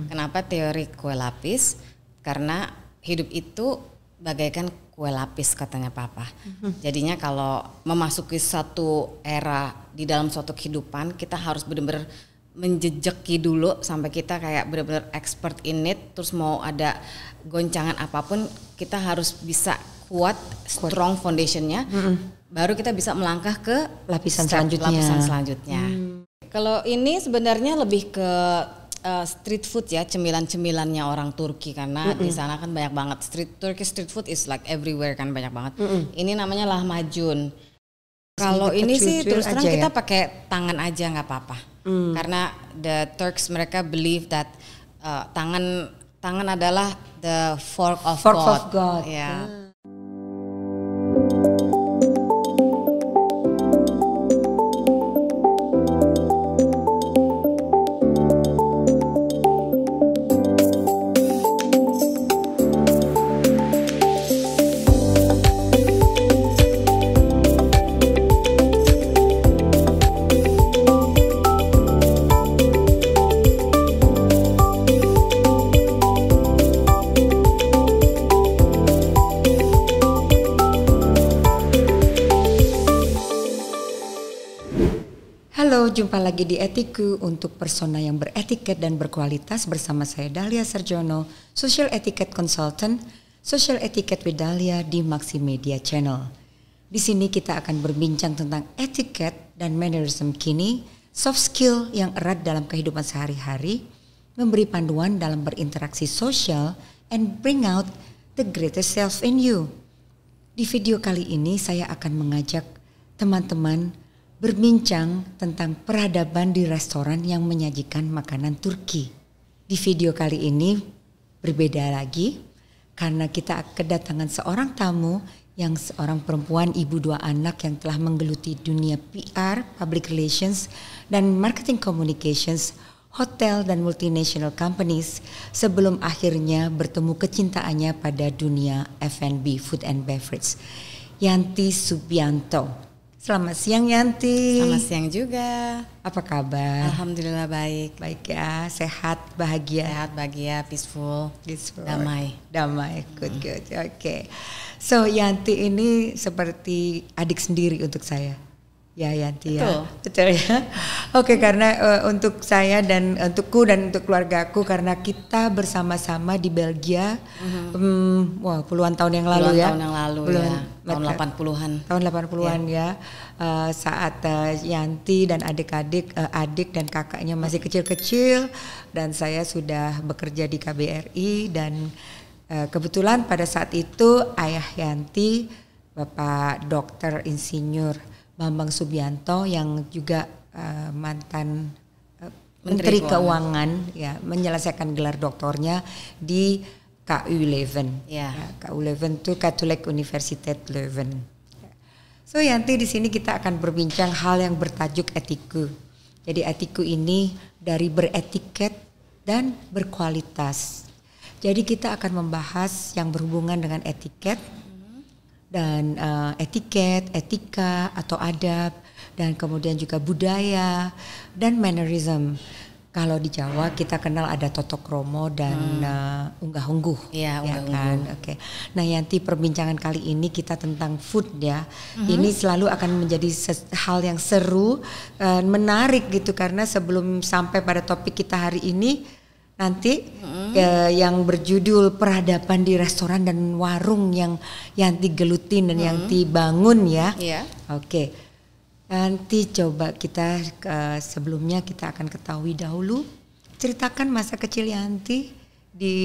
Kenapa teori kue lapis? Karena hidup itu bagaikan kue lapis katanya Papa. Jadinya kalau memasuki satu era di dalam suatu kehidupan, kita harus benar-benar menjejaki dulu sampai kita kayak benar-benar expert in it. Terus mau ada goncangan apapun, kita harus bisa kuat strong foundationnya. Baru kita bisa melangkah ke lapisan selanjutnya. Kalau ini sebenarnya lebih ke street food ya, cemilan-cemilannya orang Turki karena di sana kan banyak banget Turkish street food is like everywhere kan, banyak banget. Ini namanya lahmacun. Kalau ini sih terus terang kita pakai tangan aja nggak apa-apa. Karena the Turks mereka believe that tangan adalah the fork of God. Ya. Jumpa lagi di Etiku untuk persona yang beretiket dan berkualitas bersama saya Dahlia Sarjono, Social Etiquette Consultant, Social Etiquette with Dahlia di Maximedia Channel. Di sini kita akan berbincang tentang etiket dan mannerism kini, soft skill yang erat dalam kehidupan sehari-hari, memberi panduan dalam berinteraksi sosial, and bring out the greatest self in you. Di video kali ini saya akan mengajak teman-teman berbincang tentang peradaban di restoran yang menyajikan makanan Turki. Di video kali ini berbeda lagi karena kita kedatangan seorang tamu yang seorang perempuan ibu 2 anak yang telah menggeluti dunia PR, public relations, dan marketing communications, hotel dan multinational companies sebelum akhirnya bertemu kecintaannya pada dunia F&B, food and beverage. Yanti Subianto. Selamat siang Yanti. Selamat siang juga. Apa kabar? Alhamdulillah baik. Baik ya, sehat, bahagia. Sehat, bahagia, peaceful. Damai. Good. Oke. So Yanti ini seperti adik sendiri untuk saya. Ya Yanti. Betul. Ya. Betul ya. Oke, karena untuk saya dan untukku dan untuk keluargaku karena kita bersama-sama di Belgia puluhan tahun yang lalu ya. Tahun yang lalu ya. Tahun 80-an. Tahun 80-an ya. Saat Yanti dan adik-adik, adik dan kakaknya masih kecil-kecil dan saya sudah bekerja di KBRI dan kebetulan pada saat itu ayah Yanti Bapak Dr. Insinyur Bambang Subianto yang juga mantan Menteri Keuangan ya menyelesaikan gelar doktornya di KU Leuven. Ya, KU Leuven itu Catholic Universiteit Leuven. So Yanti di sini kita akan berbincang hal yang bertajuk etiku. Jadi etiku ini dari beretiket dan berkualitas. Jadi kita akan membahas yang berhubungan dengan etiket dan etiket, etika atau adab dan kemudian juga budaya dan mannerism. Kalau di Jawa kita kenal ada toto kromo dan unggah-ungguh. Iya, ya kan. Oke. Nah, Yanti perbincangan kali ini kita tentang food ya. Ini selalu akan menjadi hal yang seru, menarik gitu karena sebelum sampai pada topik kita hari ini nanti yang berjudul peradaban di restoran dan warung yang Yanti gelutin dan Yanti bangun ya. Oke. Nanti coba kita sebelumnya kita akan ketahui dahulu ceritakan masa kecil Yanti di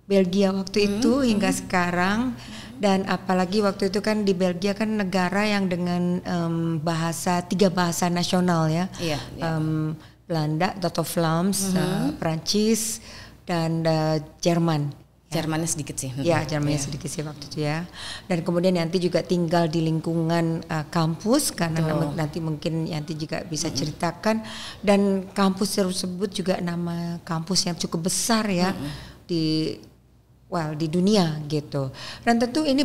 Belgia waktu itu hingga sekarang dan apalagi waktu itu kan di Belgia kan negara yang dengan 3 bahasa nasional ya. Belanda, Dutch Vlaams, Prancis dan Jerman. Jermannya sedikit sih. Ya, Jermannya sedikit sih waktu itu ya. Dan kemudian Yanti juga tinggal di lingkungan kampus karena nanti mungkin Yanti juga bisa ceritakan dan kampus tersebut juga nama kampus yang cukup besar ya di dunia gitu. Dan tentu ini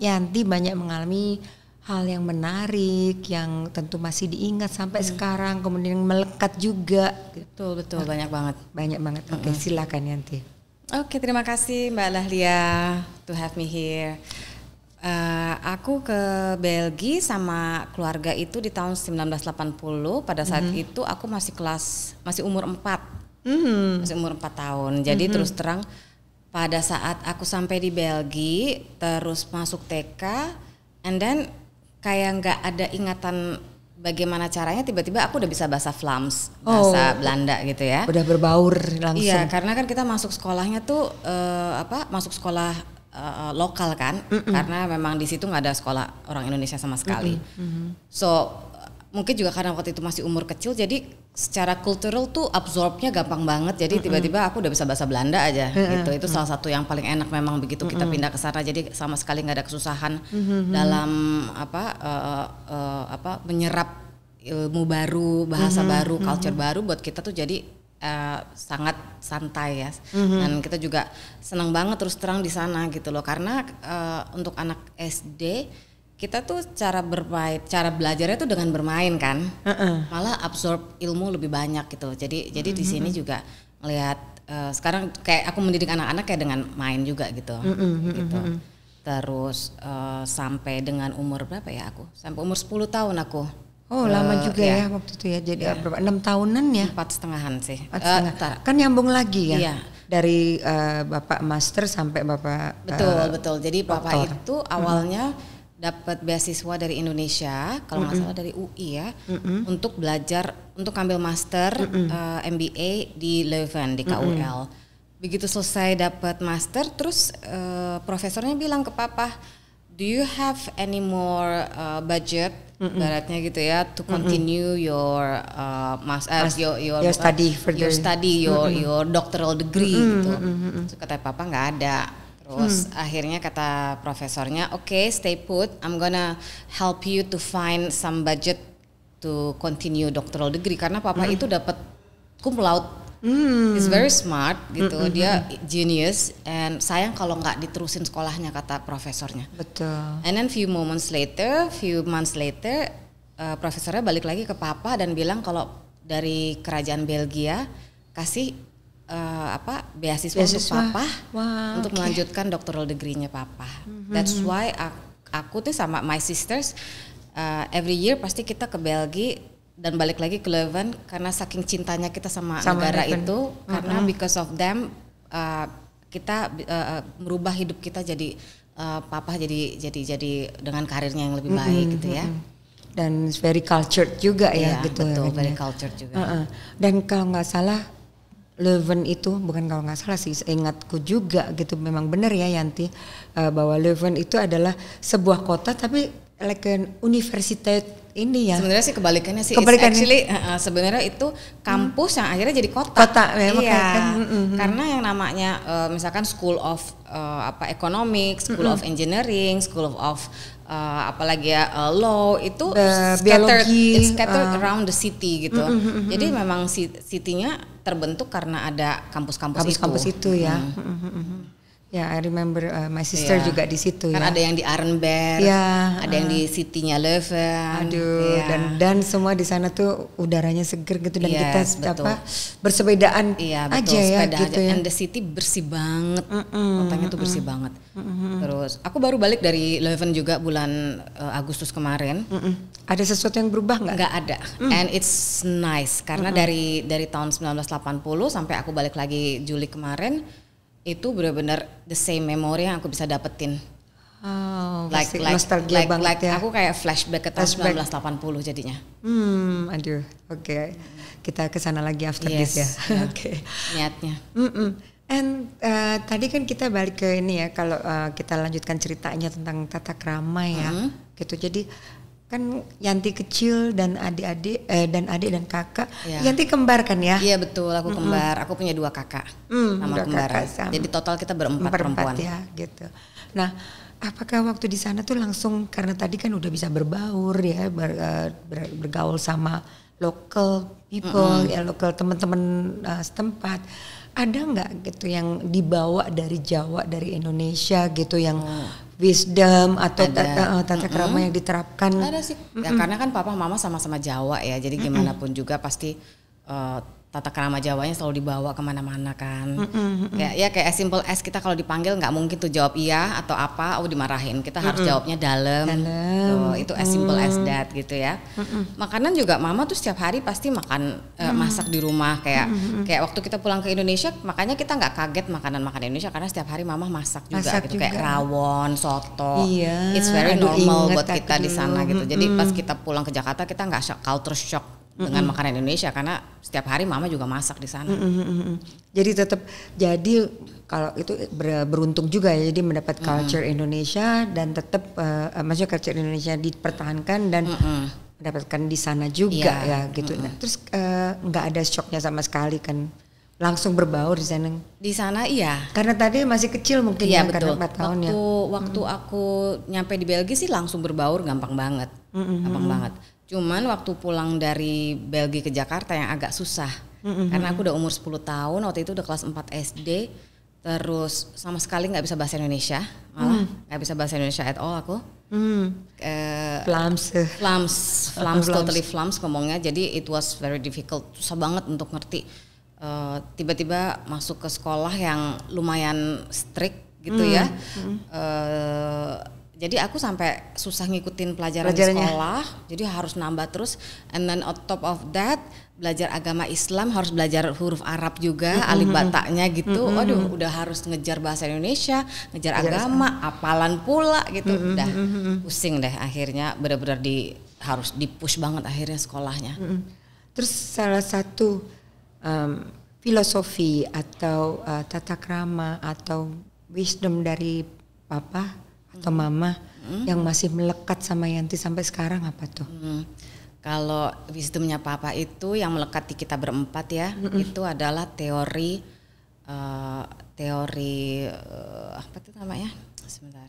Yanti banyak mengalami hal yang menarik yang tentu masih diingat sampai sekarang, kemudian melekat juga? Betul, banyak banget. Banyak banget. Oke, silakan Yanti. Oke, terima kasih Mbak Dahlia to have me here. Aku ke Belgia sama keluarga itu di tahun 1980. Pada saat itu aku masih umur 4. Masih umur 4 tahun. Jadi terus terang pada saat aku sampai di Belgia, terus masuk TK, and then kayak nggak ada ingatan bagaimana caranya, tiba-tiba aku udah bisa bahasa Vlaams, bahasa Belanda gitu ya. Udah berbaur langsung. Iya, karena kan kita masuk sekolahnya tuh masuk sekolah lokal kan, karena memang di situ nggak ada sekolah orang Indonesia sama sekali. So mungkin juga karena waktu itu masih umur kecil, jadi secara kultural tuh absorbnya gampang banget. Jadi tiba-tiba aku udah bisa bahasa Belanda aja gitu. Itu salah satu yang paling enak memang begitu kita pindah ke sana. Jadi sama sekali nggak ada kesusahan dalam menyerap ilmu baru, bahasa baru, culture baru buat kita tuh jadi sangat santai ya. Dan kita juga senang banget terus terang di sana gitu loh. Karena untuk anak SD kita tuh cara belajarnya tuh dengan bermain kan, malah absorb ilmu lebih banyak gitu. Jadi di sini juga ngelihat sekarang kayak aku mendidik anak-anak kayak dengan main juga gitu. Terus sampai dengan umur berapa ya aku? Sampai umur 10 tahun aku. Oh lama juga ya waktu itu ya. Jadi berapa? 6 tahunan ya? 4,5 sih. Kan nyambung lagi ya? Iya. Dari Bapak master sampai Bapak betul. Jadi Bapak itu awalnya dapat beasiswa dari Indonesia, kalau nggak salah dari UI ya, untuk belajar, untuk ambil master MBA di Leuven di KUL. Begitu selesai dapat master, terus profesornya bilang ke Papa, do you have any more budget, baratnya gitu ya, to continue your your study, your doctoral degree gitu. So, kata Papa nggak ada. Terus akhirnya kata profesornya, okay, stay put, I'm gonna help you to find some budget to continue doctoral degree, karena Papa itu dapat cum laude. He's very smart gitu, dia genius, and sayang kalau nggak diterusin sekolahnya kata profesornya. Betul. And then few months later, profesornya balik lagi ke Papa dan bilang kalau dari kerajaan Belgia kasih beasiswa untuk Papa untuk melanjutkan doctoral degree-nya Papa. That's why aku tuh sama my sisters every year pasti kita ke Belgia dan balik lagi ke Leuven karena saking cintanya kita sama negara Leuven itu, karena because of them kita merubah hidup kita jadi Papa jadi dengan karirnya yang lebih baik gitu ya. Dan very cultured juga ya gitu. Betul, very cultured juga. Dan kalau nggak salah Leuven itu, bukan kalau nggak salah sih, seingatku juga gitu, memang benar ya Yanti, bahwa Leuven itu adalah sebuah kota tapi like an universitas ini ya. Sebenarnya sih kebalikannya sih. Actually sebenarnya itu kampus yang akhirnya jadi kota. Iya. Karena yang namanya misalkan School of Economics, School of Engineering, School of apalagi ya law itu scattered around the city gitu. Jadi memang city-nya terbentuk karena ada kampus-kampus itu ya. Ya, I remember my sister juga di situ kan ya. Ada yang di Arenberg, ada yang di city-nya Leuven. Aduh, dan semua di sana tuh udaranya seger gitu, dan kita bersepedaan aja ya gitu ya. And the city bersih banget, kotanya tuh bersih banget. Terus aku baru balik dari Leuven juga bulan Agustus kemarin. Ada sesuatu yang berubah nggak? Nggak ada. And it's nice karena dari tahun 1980 sampai aku balik lagi Juli kemarin, itu benar-benar the same memory yang aku bisa dapetin. Nostalgia banget ya. Aku kayak flashback ke tahun 1980 jadinya. Aduh, oke. Kita kesana lagi after this ya. Oke. Niatnya. And tadi kan kita balik ke ini ya, kalau kita lanjutkan ceritanya tentang tata krama ya, gitu. Jadi kan Yanti kecil dan adik dan kakak. Yanti kembar kan ya? Iya betul, aku kembar. Aku punya 2 kakak sama kembar. Jadi total kita berempat perempuan ya, gitu. Nah, apakah waktu di sana tuh langsung, karena tadi kan udah bisa berbaur ya, bergaul sama lokal people, ya lokal teman-teman setempat. Ada nggak gitu yang dibawa dari Jawa, dari Indonesia gitu yang wisdom atau tata krama yang diterapkan? Ada sih, ya karena kan papa mama sama-sama Jawa ya, jadi gimana pun juga pasti tata krama Jawanya selalu dibawa kemana-mana kan. Kayak as simple as kita kalau dipanggil nggak mungkin tuh jawab iya atau apa, dimarahin. Kita harus jawabnya dalam. Itu as simple as that gitu ya. Makanan juga mama tuh setiap hari pasti makan masak di rumah kayak waktu kita pulang ke Indonesia, makanya kita nggak kaget makan Indonesia karena setiap hari mama masak juga gitu, kayak rawon, soto. Iya, It's very normal buat kita di sana gitu. Jadi pas kita pulang ke Jakarta kita nggak culture shock dengan makanan Indonesia karena setiap hari mama juga masak di sana. Jadi tetap kalau itu beruntung juga ya, jadi mendapat culture Indonesia dan tetap maksudnya culture Indonesia dipertahankan dan mendapatkan di sana juga ya gitu. Nah, terus nggak ada shocknya sama sekali kan, langsung berbaur di sana. Di sana iya. Karena tadi masih kecil mungkin ya karena betul. 4 tahun ya. Waktu aku nyampe di Belgia sih langsung berbaur gampang banget, gampang banget. Cuman waktu pulang dari Belgia ke Jakarta yang agak susah. Karena aku udah umur 10 tahun, waktu itu udah kelas 4 SD. Terus sama sekali gak bisa bahasa Indonesia. Malah gak bisa bahasa Indonesia at all aku. Flams, totally flams ngomongnya. Jadi it was very difficult, susah banget untuk ngerti. Tiba-tiba masuk ke sekolah yang lumayan strict gitu ya. Jadi aku sampai susah ngikutin pelajaran di sekolah, jadi harus nambah terus. And then on top of that, belajar agama Islam, harus belajar huruf Arab juga, alif bataknya gitu. Waduh, udah harus ngejar bahasa Indonesia, ngejar agama, hafalan pula gitu. Udah pusing deh akhirnya, benar-benar harus dipush banget akhirnya sekolahnya. Terus salah satu filosofi atau tata krama atau wisdom dari papa atau mama yang masih melekat sama Yanti sampai sekarang apa tuh? Kalau wisdomnya papa itu yang melekat di kita berempat ya, itu adalah teori apa tuh namanya? Sebentar.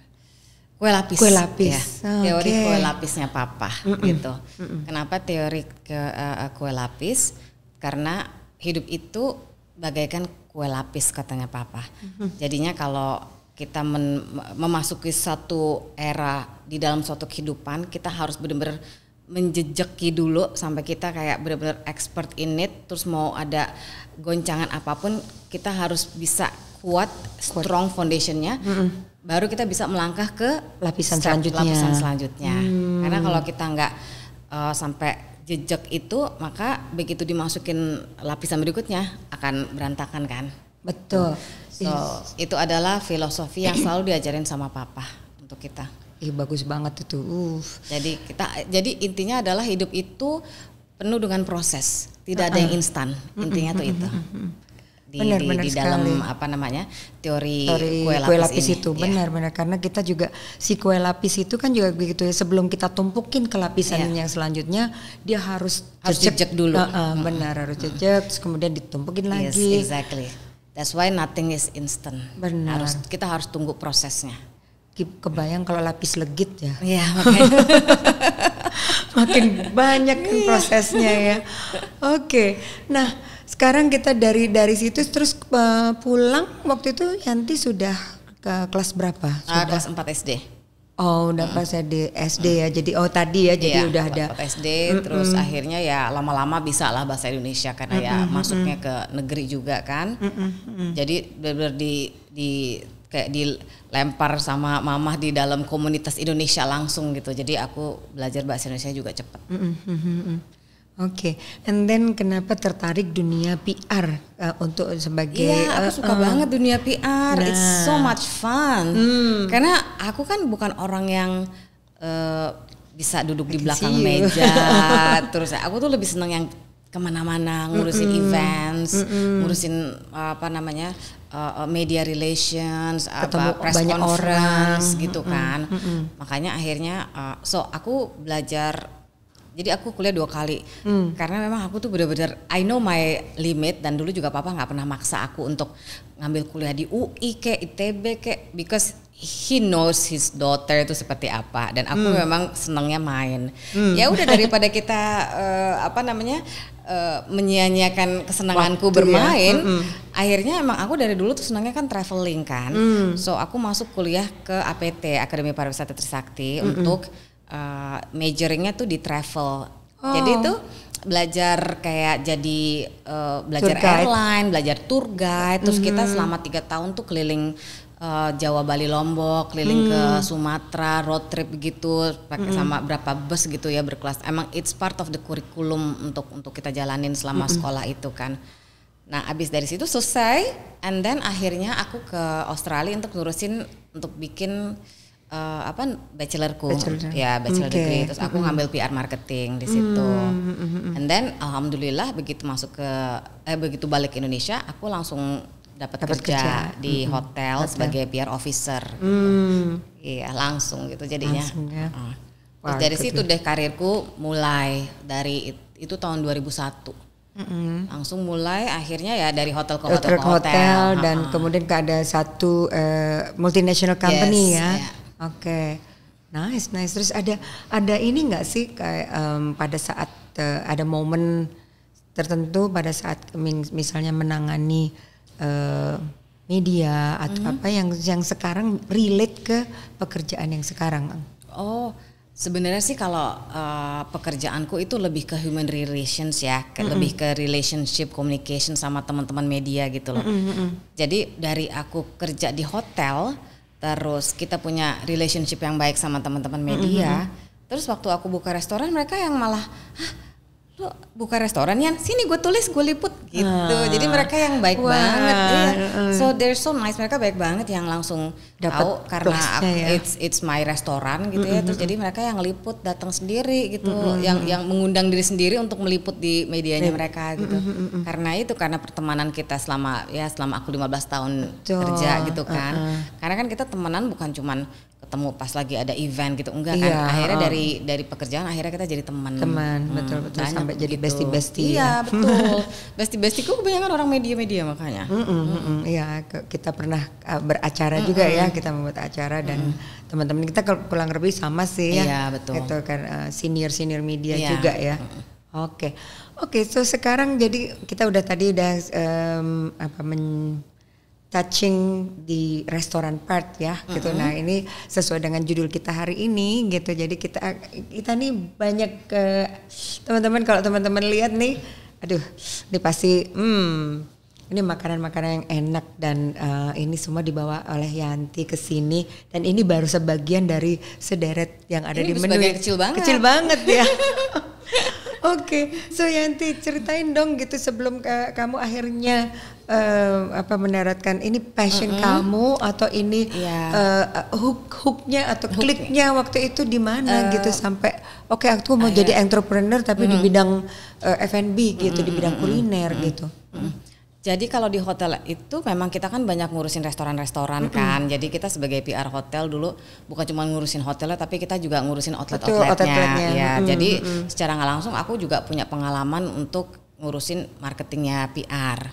Kue lapis. Kue lapis. Ya, teori kue lapisnya papa gitu. Kenapa teori kue lapis? Karena hidup itu bagaikan kue lapis katanya papa. Jadinya kalau kita memasuki satu era di dalam suatu kehidupan, kita harus benar-benar menjejaki dulu sampai kita kayak benar-benar expert in it. Terus mau ada goncangan apapun, kita harus bisa kuat, strong foundationnya. Baru kita bisa melangkah ke lapisan selanjutnya. Karena kalau kita nggak sampai jejak itu, maka begitu dimasukin lapisan berikutnya akan berantakan kan. Betul. So, itu adalah filosofi yang selalu diajarin sama papa untuk kita. Bagus banget itu. Jadi intinya adalah hidup itu penuh dengan proses, tidak ada yang instan. Intinya tuh itu. Benar di dalam apa namanya teori kue lapis itu benar-benar karena kita juga si kue lapis itu kan juga begitu ya, sebelum kita tumpukin ke lapisan yang selanjutnya dia harus jejak dulu. Benar, harus jejak, terus kemudian ditumpukin lagi. Yes, exactly. That's why nothing is instant. Benar. Kita harus tunggu prosesnya. Kebayang kalau lapis legit ya. Iya, makanya. Makin banyak prosesnya ya. Oke. Nah, sekarang kita dari situ terus pulang waktu itu Yanti sudah ke kelas berapa? Kelas 4 SD. Oh, udah pas SD ya. Jadi tadi ya, jadi udah ada SD. Terus akhirnya ya lama-lama bisa lah bahasa Indonesia karena ya masuknya ke negeri juga kan. Jadi benar-benar kayak dilempar sama mamah di dalam komunitas Indonesia langsung gitu. Jadi aku belajar bahasa Indonesia juga cepat. Oke, and then kenapa tertarik dunia PR untuk sebagai? Iya, aku suka banget dunia PR. It's so much fun. Karena aku kan bukan orang yang bisa duduk di belakang meja. Terus aku tuh lebih seneng yang kemana-mana, ngurusin events, ngurusin apa namanya media relations, press conference gitu kan. Makanya akhirnya, aku belajar. Jadi aku kuliah 2 kali karena memang aku tuh benar-benar I know my limit, dan dulu juga papa nggak pernah maksa aku untuk ngambil kuliah di UI ke ITB ke, because he knows his daughter itu seperti apa, dan aku memang senangnya main. Ya udah, daripada kita menyia-nyiakan kesenanganku bermain, akhirnya emang aku dari dulu tuh senangnya kan traveling kan. So aku masuk kuliah ke APT, Akademi Pariwisata Trisakti, untuk majoringnya tuh di travel. Jadi itu belajar kayak jadi belajar airline, belajar tour guide, terus kita selama 3 tahun tuh keliling Jawa, Bali, Lombok, keliling ke Sumatera, road trip gitu, pakai sama berapa bus gitu ya, berkelas. Emang it's part of the curriculum untuk kita jalanin selama sekolah itu kan. Nah, abis dari situ selesai, and then akhirnya aku ke Australia untuk ngurusin, untuk bikin bachelorku, bachelor degree. Terus aku ngambil PR marketing di situ. And then alhamdulillah begitu begitu balik ke Indonesia, aku langsung dapat kerja di hotel sebagai PR officer. Iya, langsung gitu jadinya. Terus dari situ deh karirku mulai, dari itu tahun 2001. Langsung mulai, akhirnya ya dari hotel ke hotel, dan kemudian ada satu multinational company ya. Oke. Nice. Terus ada ini nggak sih kayak pada saat ada momen tertentu pada saat misalnya menangani media atau apa yang sekarang relate ke pekerjaan yang sekarang? Oh, sebenarnya sih kalau pekerjaanku itu lebih ke human relations ya, lebih ke relationship communication sama teman-teman media gitu loh. Jadi dari aku kerja di hotel, terus kita punya relationship yang baik sama teman-teman media. Terus waktu aku buka restoran, mereka yang malah, lu buka restoran ya, sini gue tulis, gue liput gitu. Jadi mereka yang baik banget. So they're so nice, mereka baik banget yang langsung tahu karena it's my restoran gitu ya. Terus jadi mereka yang liput datang sendiri gitu, yang mengundang diri sendiri untuk meliput di medianya mereka gitu. Karena pertemanan kita selama aku 15 tahun kerja gitu kan. Karena kan kita temenan bukan cuman ketemu pas lagi ada event gitu, enggak kan. Akhirnya dari pekerjaan akhirnya kita jadi teman. Betul sampai jadi gitu. bestie. Iya, betul. Bestie-bestieku kebanyakan orang media makanya. Iya, kita pernah beracara juga ya, kita membuat acara dan teman-teman kita kurang lebih sama sih ya. Iya, betul. Itu kan senior media juga ya. Oke, so sekarang jadi kita udah touching di restoran part ya gitu. Nah, ini sesuai dengan judul kita hari ini gitu. Jadi kita nih banyak teman-teman, kalau teman-teman lihat nih, aduh, ini pasti ini makanan-makanan yang enak dan ini semua dibawa oleh Yanti ke sini, dan ini baru sebagian dari sederet yang ada ini di menu. Kecil banget ya. Oke, so Yanti ceritain dong gitu sebelum kamu akhirnya mendaratkan ini passion kamu, atau ini hooknya atau kliknya waktu itu di mana gitu sampai aku mau jadi entrepreneur tapi di bidang F&B gitu, di bidang kuliner gitu. Jadi kalau di hotel itu memang kita kan banyak ngurusin restoran-restoran kan. Jadi kita sebagai PR hotel dulu bukan cuma ngurusin hotelnya, tapi kita juga ngurusin outlet-outletnya. Ya, jadi secara nggak langsung aku juga punya pengalaman untuk ngurusin marketingnya PR.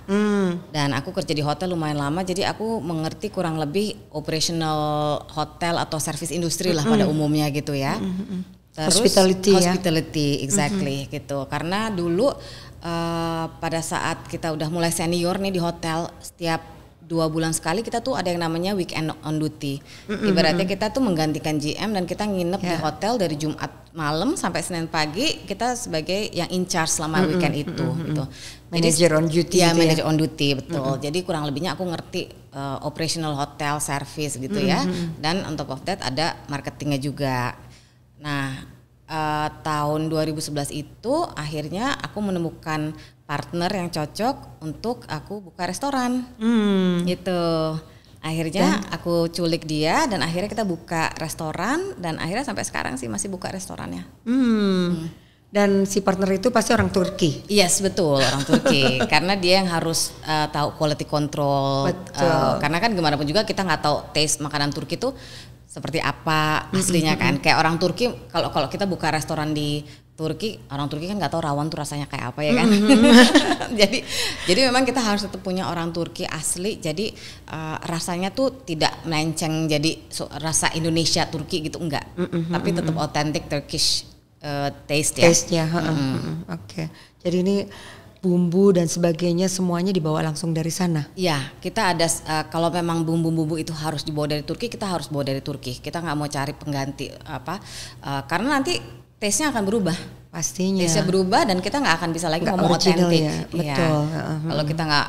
Dan aku kerja di hotel lumayan lama, jadi aku mengerti kurang lebih operational hotel atau service industri lah pada umumnya gitu ya. Terus hospitality exactly gitu. Karena dulu pada saat kita udah mulai senior nih di hotel, setiap 2 bulan sekali kita tuh ada yang namanya weekend on duty. Ibaratnya kita tuh menggantikan GM dan kita nginep di hotel dari Jumat malam sampai Senin pagi, kita sebagai yang in charge selama weekend itu gitu. Manager on duty. Ya, manager on duty, betul. Jadi kurang lebihnya aku ngerti operational hotel service gitu ya. Dan on top of that ada marketingnya juga. Nah, tahun 2011 itu akhirnya aku menemukan partner yang cocok untuk aku buka restoran gitu. Akhirnya aku culik dia dan akhirnya kita buka restoran, dan akhirnya sampai sekarang sih masih buka restorannya. Dan si partner itu pasti orang Turki? Yes, betul, orang Turki. Karena dia yang harus tahu quality control. Karena kan gimana pun juga kita nggak tahu taste makanan Turki tuh seperti apa aslinya kan. Kayak orang Turki, kalau kita buka restoran di Turki, orang Turki kan nggak tahu rawon tuh rasanya kayak apa ya kan. jadi memang kita harus tetap punya orang Turki asli. Jadi rasanya tuh tidak melenceng jadi rasa Indonesia Turki gitu enggak. Tapi tetap authentic Turkish taste ya. Taste-nya. Oke. Jadi ini bumbu dan sebagainya semuanya dibawa langsung dari sana. Ya, kita ada kalau memang bumbu-bumbu itu harus dibawa dari Turki, kita harus bawa dari Turki. Kita nggak mau cari pengganti karena nanti taste-nya akan berubah. Pastinya. Taste-nya berubah dan kita nggak akan bisa lagi ngomong otentik. Ya, betul.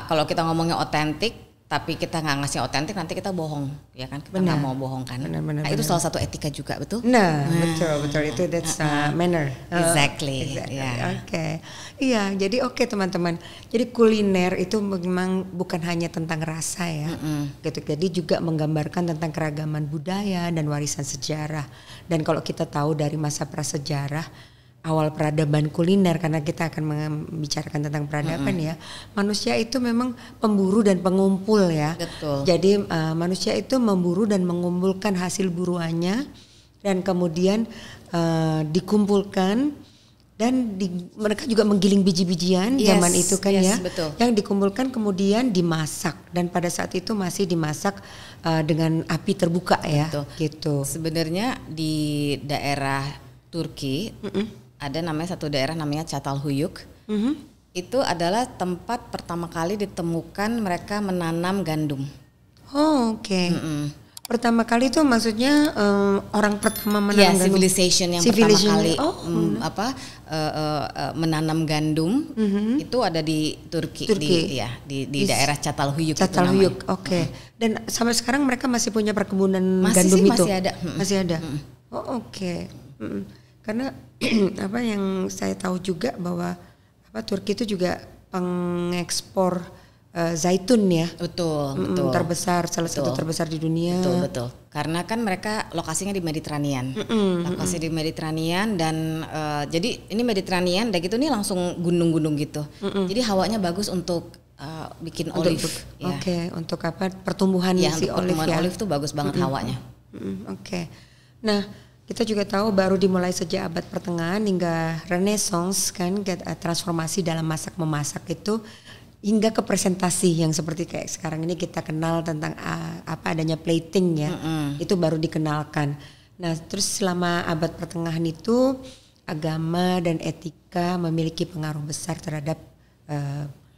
Kalau kita ngomongnya otentik, tapi kita nggak ngasih otentik, nanti kita bohong, ya kan? Kita nggak mau bohong kan. Benar. Itu salah satu etika juga, betul? Betul itu that's manner. Exactly. Yeah. Oke. Iya, jadi oke teman-teman. Jadi kuliner itu memang bukan hanya tentang rasa ya, gitu. Jadi juga menggambarkan tentang keragaman budaya dan warisan sejarah. Dan kalau kita tahu dari masa prasejarah, awal peradaban kuliner, karena kita akan membicarakan tentang peradaban ya, manusia itu memang pemburu dan pengumpul ya. Betul. Jadi manusia itu memburu dan mengumpulkan hasil buruannya dan kemudian dikumpulkan dan mereka juga menggiling biji-bijian zaman itu kan ya, betul. Yang dikumpulkan kemudian dimasak dan pada saat itu masih dimasak dengan api terbuka ya, betul. Gitu. Sebenarnya di daerah Turki ada satu daerah namanya Çatalhöyük. Itu adalah tempat pertama kali ditemukan mereka menanam gandum. Oh, oke. Pertama kali itu maksudnya orang pertama menanam gandum. Civilization yang pertama kali menanam gandum itu ada di Turki. Di daerah Çatalhöyük. Çatalhöyük, oke. Dan sampai sekarang mereka masih punya perkebunan gandum itu. Masih ada. Oh, oke. Karena apa yang saya tahu juga bahwa Turki itu juga pengekspor zaitun ya. Betul. Terbesar, salah satu terbesar di dunia. Betul. Karena kan mereka lokasinya di Mediterranean. Lokasi di Mediterranean dan jadi ini Mediterranean dan gitu nih langsung gunung-gunung gitu. Jadi hawanya bagus untuk bikin olive. Oke, untuk apa? Pertumbuhan si olive ya. Pertumbuhan olive tuh bagus banget hawanya. Oke. Nah, kita juga tahu baru dimulai sejak abad pertengahan hingga Renaissance kan, transformasi dalam masak memasak itu hingga ke presentasi yang seperti kayak sekarang ini kita kenal tentang adanya plating ya, itu baru dikenalkan. Nah terus selama abad pertengahan itu agama dan etika memiliki pengaruh besar terhadap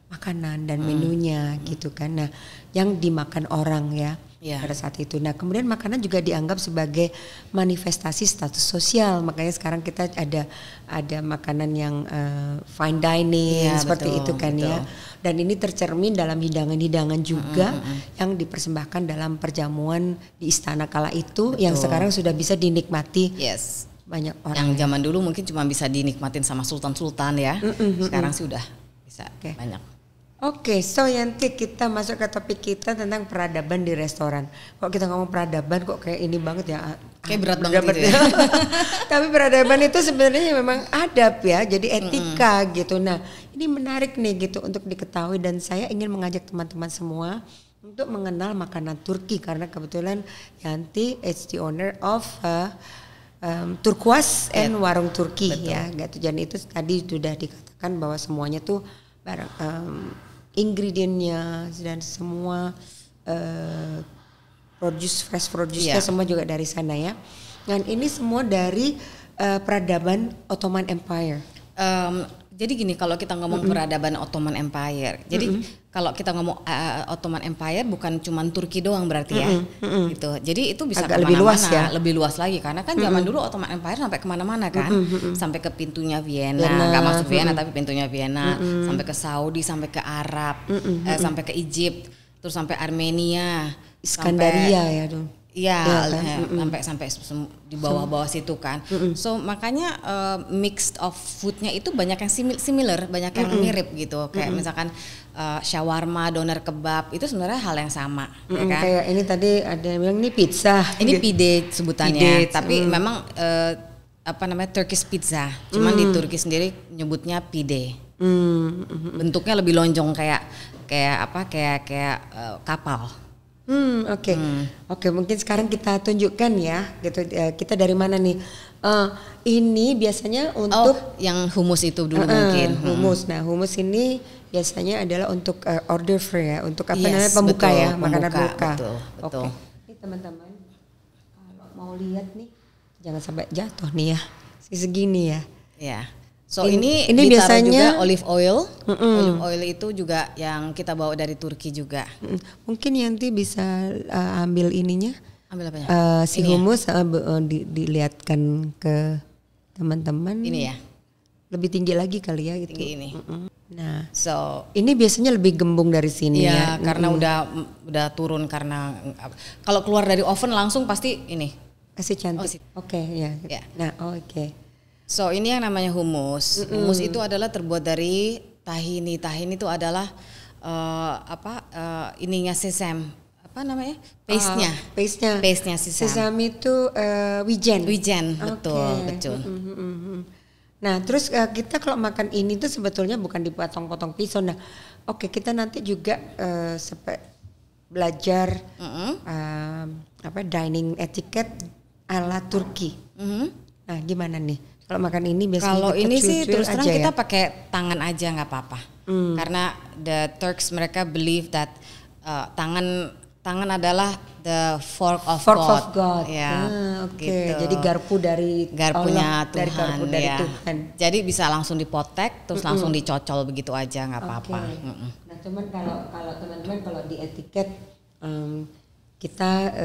makanan dan menunya gitu kan. Nah yang dimakan orang ya. Pada saat itu. Nah kemudian makanan juga dianggap sebagai manifestasi status sosial. Makanya sekarang kita ada makanan yang fine dining seperti itu kan ya. Dan ini tercermin dalam hidangan-hidangan juga yang dipersembahkan dalam perjamuan di istana kala itu. Yang sekarang sudah bisa dinikmati banyak orang. Yang zaman dulu mungkin cuma bisa dinikmatin sama sultan-sultan ya. Sekarang sih udah bisa banyak. Oke, so Yanti kita masuk ke topik kita tentang peradaban di restoran. Kok kita ngomong peradaban kok kayak ini banget ya? Kayak berat banget gitu ya. Tapi peradaban itu sebenarnya memang adab ya, jadi etika gitu. Nah ini menarik nih gitu untuk diketahui dan saya ingin mengajak teman-teman semua untuk mengenal makanan Turki karena kebetulan Yanti is the owner of Turkuaz and Warung Turki ya. Gitu. Dan itu tadi sudah dikatakan bahwa semuanya tuh ingredientnya dan semua fresh produce semua juga dari sana ya. Dan ini semua dari peradaban Ottoman Empire. Jadi gini, kalau kita ngomong peradaban Ottoman Empire, jadi kalau kita ngomong Ottoman Empire bukan cuma Turki doang berarti ya, gitu. Jadi itu bisa kemana-mana, lebih luas lagi karena kan zaman dulu Ottoman Empire sampai kemana-mana kan, sampai ke pintunya Vienna, nggak masuk Vienna tapi pintunya Vienna, sampai ke Saudi, sampai ke Arab, sampai ke Egypt, terus sampai Armenia, Iskandaria ya dong. Iya, sampai di bawah-bawah situ kan. So makanya mix of foodnya itu banyak yang similar, banyak yang mirip gitu. Kayak misalkan shawarma, doner kebab itu sebenarnya hal yang sama, ya kan? Kayak ini tadi ada yang bilang ini pizza. Ini pide sebutannya, tapi memang Turkish pizza. Cuman di Turki sendiri nyebutnya pide. Bentuknya lebih lonjong kayak kapal. Oke, mungkin sekarang kita tunjukkan ya, gitu. Kita dari mana nih? Ini biasanya untuk yang hummus itu dulu mungkin. Hummus. Nah, hummus ini biasanya adalah untuk order free ya, untuk apa Yes, namanya pembuka betul, ya, makanan pembuka, pembuka. betul. Oke. Ini teman-teman kalau mau lihat nih, jangan sampai jatuh nih ya, segini ya. Ya. So ini biasanya biasanya juga olive oil. Olive oil itu juga yang kita bawa dari Turki juga. Mungkin Yanti bisa ambil ininya. Ambil apanya? Si Ini hummus dilihatkan ke teman-teman. Ini ya. Lebih tinggi lagi kali ya gitu. Tinggi ini. Nah, So ini biasanya lebih gembung dari sini ya. ya, karena udah turun karena kalau keluar dari oven langsung pasti ini. Kasih cantik. Oke, ya. Ya. Nah, oke. So ini yang namanya hummus. Hummus itu adalah terbuat dari tahini. Tahini itu adalah ininya sesame. Apa namanya? Paste-nya. Paste-nya sesame. Sesame itu wijen. Wijen, betul. Nah, terus kita kalau makan ini tuh sebetulnya bukan dipotong-potong pisau. Nah, kita nanti juga belajar dining etiquette ala Turki. Nah, gimana nih? Kalau makan ini biasanya kalau ini sih terus terang kita ya? pakai tangan aja nggak apa-apa. Karena the Turks mereka believe that tangan adalah the fork of God. Ya, Oke. gitu. Jadi garpunya Allah, Tuhan. dari Ya. Tuhan. Jadi bisa langsung dipotek terus langsung dicocol begitu aja nggak apa-apa. Nah, cuman kalau teman-teman kalau di etiket kita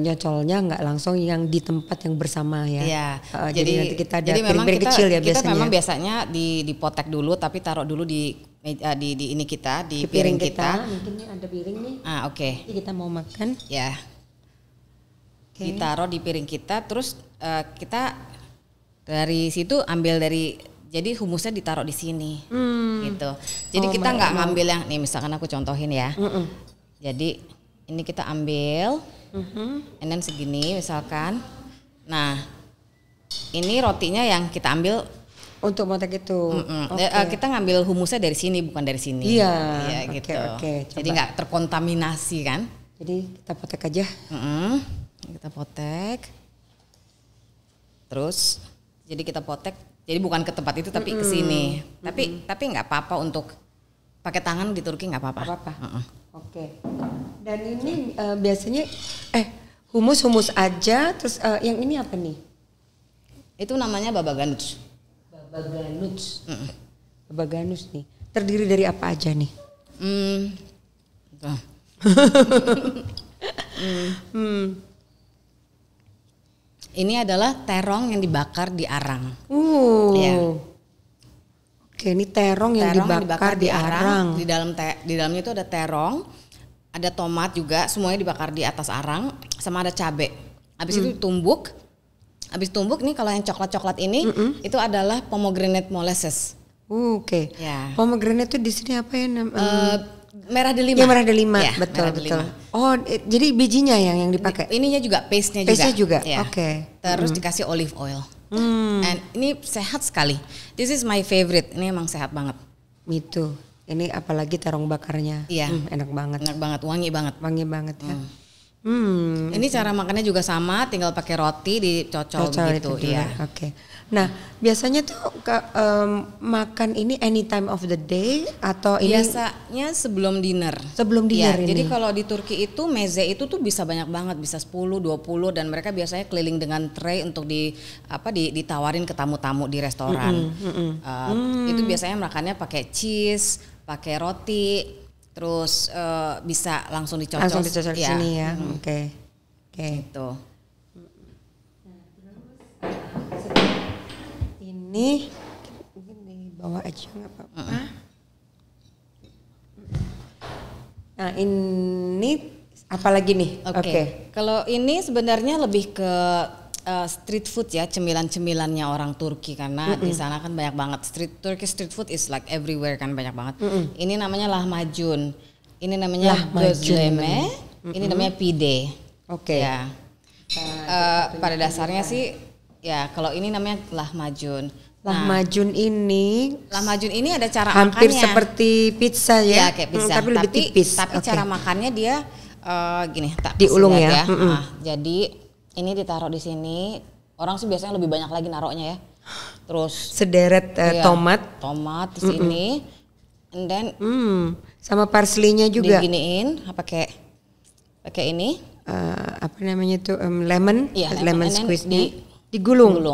nyocolnya nggak langsung yang di tempat yang bersama ya. Iya. Jadi nanti kita ada memang piring kecil ya kita biasanya. memang biasanya dipotek dulu tapi taruh dulu di ini kita di piring kita. Mungkin nih ada piring nih. Oke. Jadi kita mau makan. Ya. Ditaruh di piring kita terus kita dari situ ambil jadi humusnya ditaruh di sini gitu. Jadi kita nggak ngambil yang nih misalkan aku contohin ya. Jadi ini kita ambil, and then segini misalkan. Nah, ini rotinya yang kita ambil untuk motek itu. Kita ngambil humusnya dari sini bukan dari sini. Iya, gitu. Oke. Jadi nggak terkontaminasi kan? Jadi kita potek aja. Kita potek. Terus, jadi kita potek. Jadi bukan ke tempat itu tapi ke sini. Tapi nggak apa-apa untuk pakai tangan di Turki nggak apa-apa. Oke. Dan ini biasanya humus aja. Terus yang ini apa nih? Itu namanya babaganush. Babaganush nih. Terdiri dari apa aja nih? Ini adalah terong yang dibakar di arang. Ya. Oke, ini terong yang dibakar di arang. Di dalamnya itu ada terong, ada tomat juga, semuanya dibakar di atas arang, sama ada cabai. Habis itu ditumbuk. Habis tumbuk nih kalau yang coklat-coklat ini itu adalah pomegranate molasses. Oke. Ya. Pomegranate itu di sini apa ya? Merah delima. Ya, merah delima. Ya, betul. merah delima. Oh, jadi bijinya yang dipakai. Ininya juga paste-nya juga. Ya. Oke. Terus dikasih olive oil. And ini sehat sekali. This is my favorite. Ini emang sehat banget. Itu. Ini apalagi terong bakarnya. Iya. Enak banget. Enak banget, wangi banget. Wangi banget ya. Ini cara makannya juga sama, tinggal pakai roti dicocol gitu. Iya. Oke. Nah, biasanya tuh makan ini any time of the day atau ini? Biasanya sebelum dinner. Sebelum dinner ini. Jadi kalau di Turki itu meze itu tuh bisa banyak banget, bisa 10, 20 dan mereka biasanya keliling dengan tray untuk ditawarin ke tamu-tamu di restoran. Itu biasanya makannya pakai cheese, pakai roti. Terus bisa langsung dicocol di sini ya. Oke. Gitu. Ini mungkin dibawa aja nggak apa-apa. Nah ini apa lagi nih? Oke. Kalau ini sebenarnya lebih ke street food ya, cemilan-cemilannya orang Turki karena di sana kan banyak banget Turkish street food is like everywhere kan banyak banget. Ini namanya lahmacun, ini namanya gözleme, ini namanya pide. Oke. Ya. Pada dasarnya sih ya kalau ini namanya lahmacun. Lahmacun ini ada cara hampir makannya. seperti pizza ya, kayak pizza. Tapi lebih tipis. Tapi cara makannya dia gini, tak diulung ya. ya. Jadi ini ditaruh di sini, Orang sih biasanya lebih banyak lagi naroknya ya. Terus sederet tomat di sini, and then sama parsley-nya juga. Diginiin, pakai ini. Apa namanya tuh lemon, lemon squeeze-nya digulung.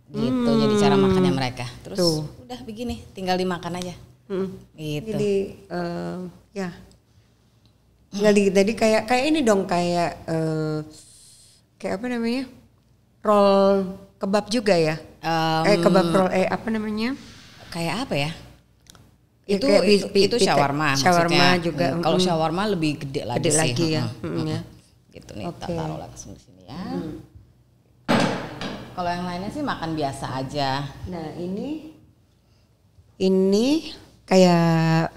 Gitu jadi cara makannya mereka. Terus udah begini, tinggal dimakan aja. Gitu. Jadi ya. Tadi kayak ini dong kayak apa namanya? Roll kebab juga ya? Kebab roll apa namanya? Kayak apa ya? Ya, itu shawarma. Shawarma juga. Kalau shawarma lebih gede lagi sih. Ya. Ya. Gitu nih, tak taruh lagi sini ya. Kalau yang lainnya sih makan biasa aja. Nah ini kayak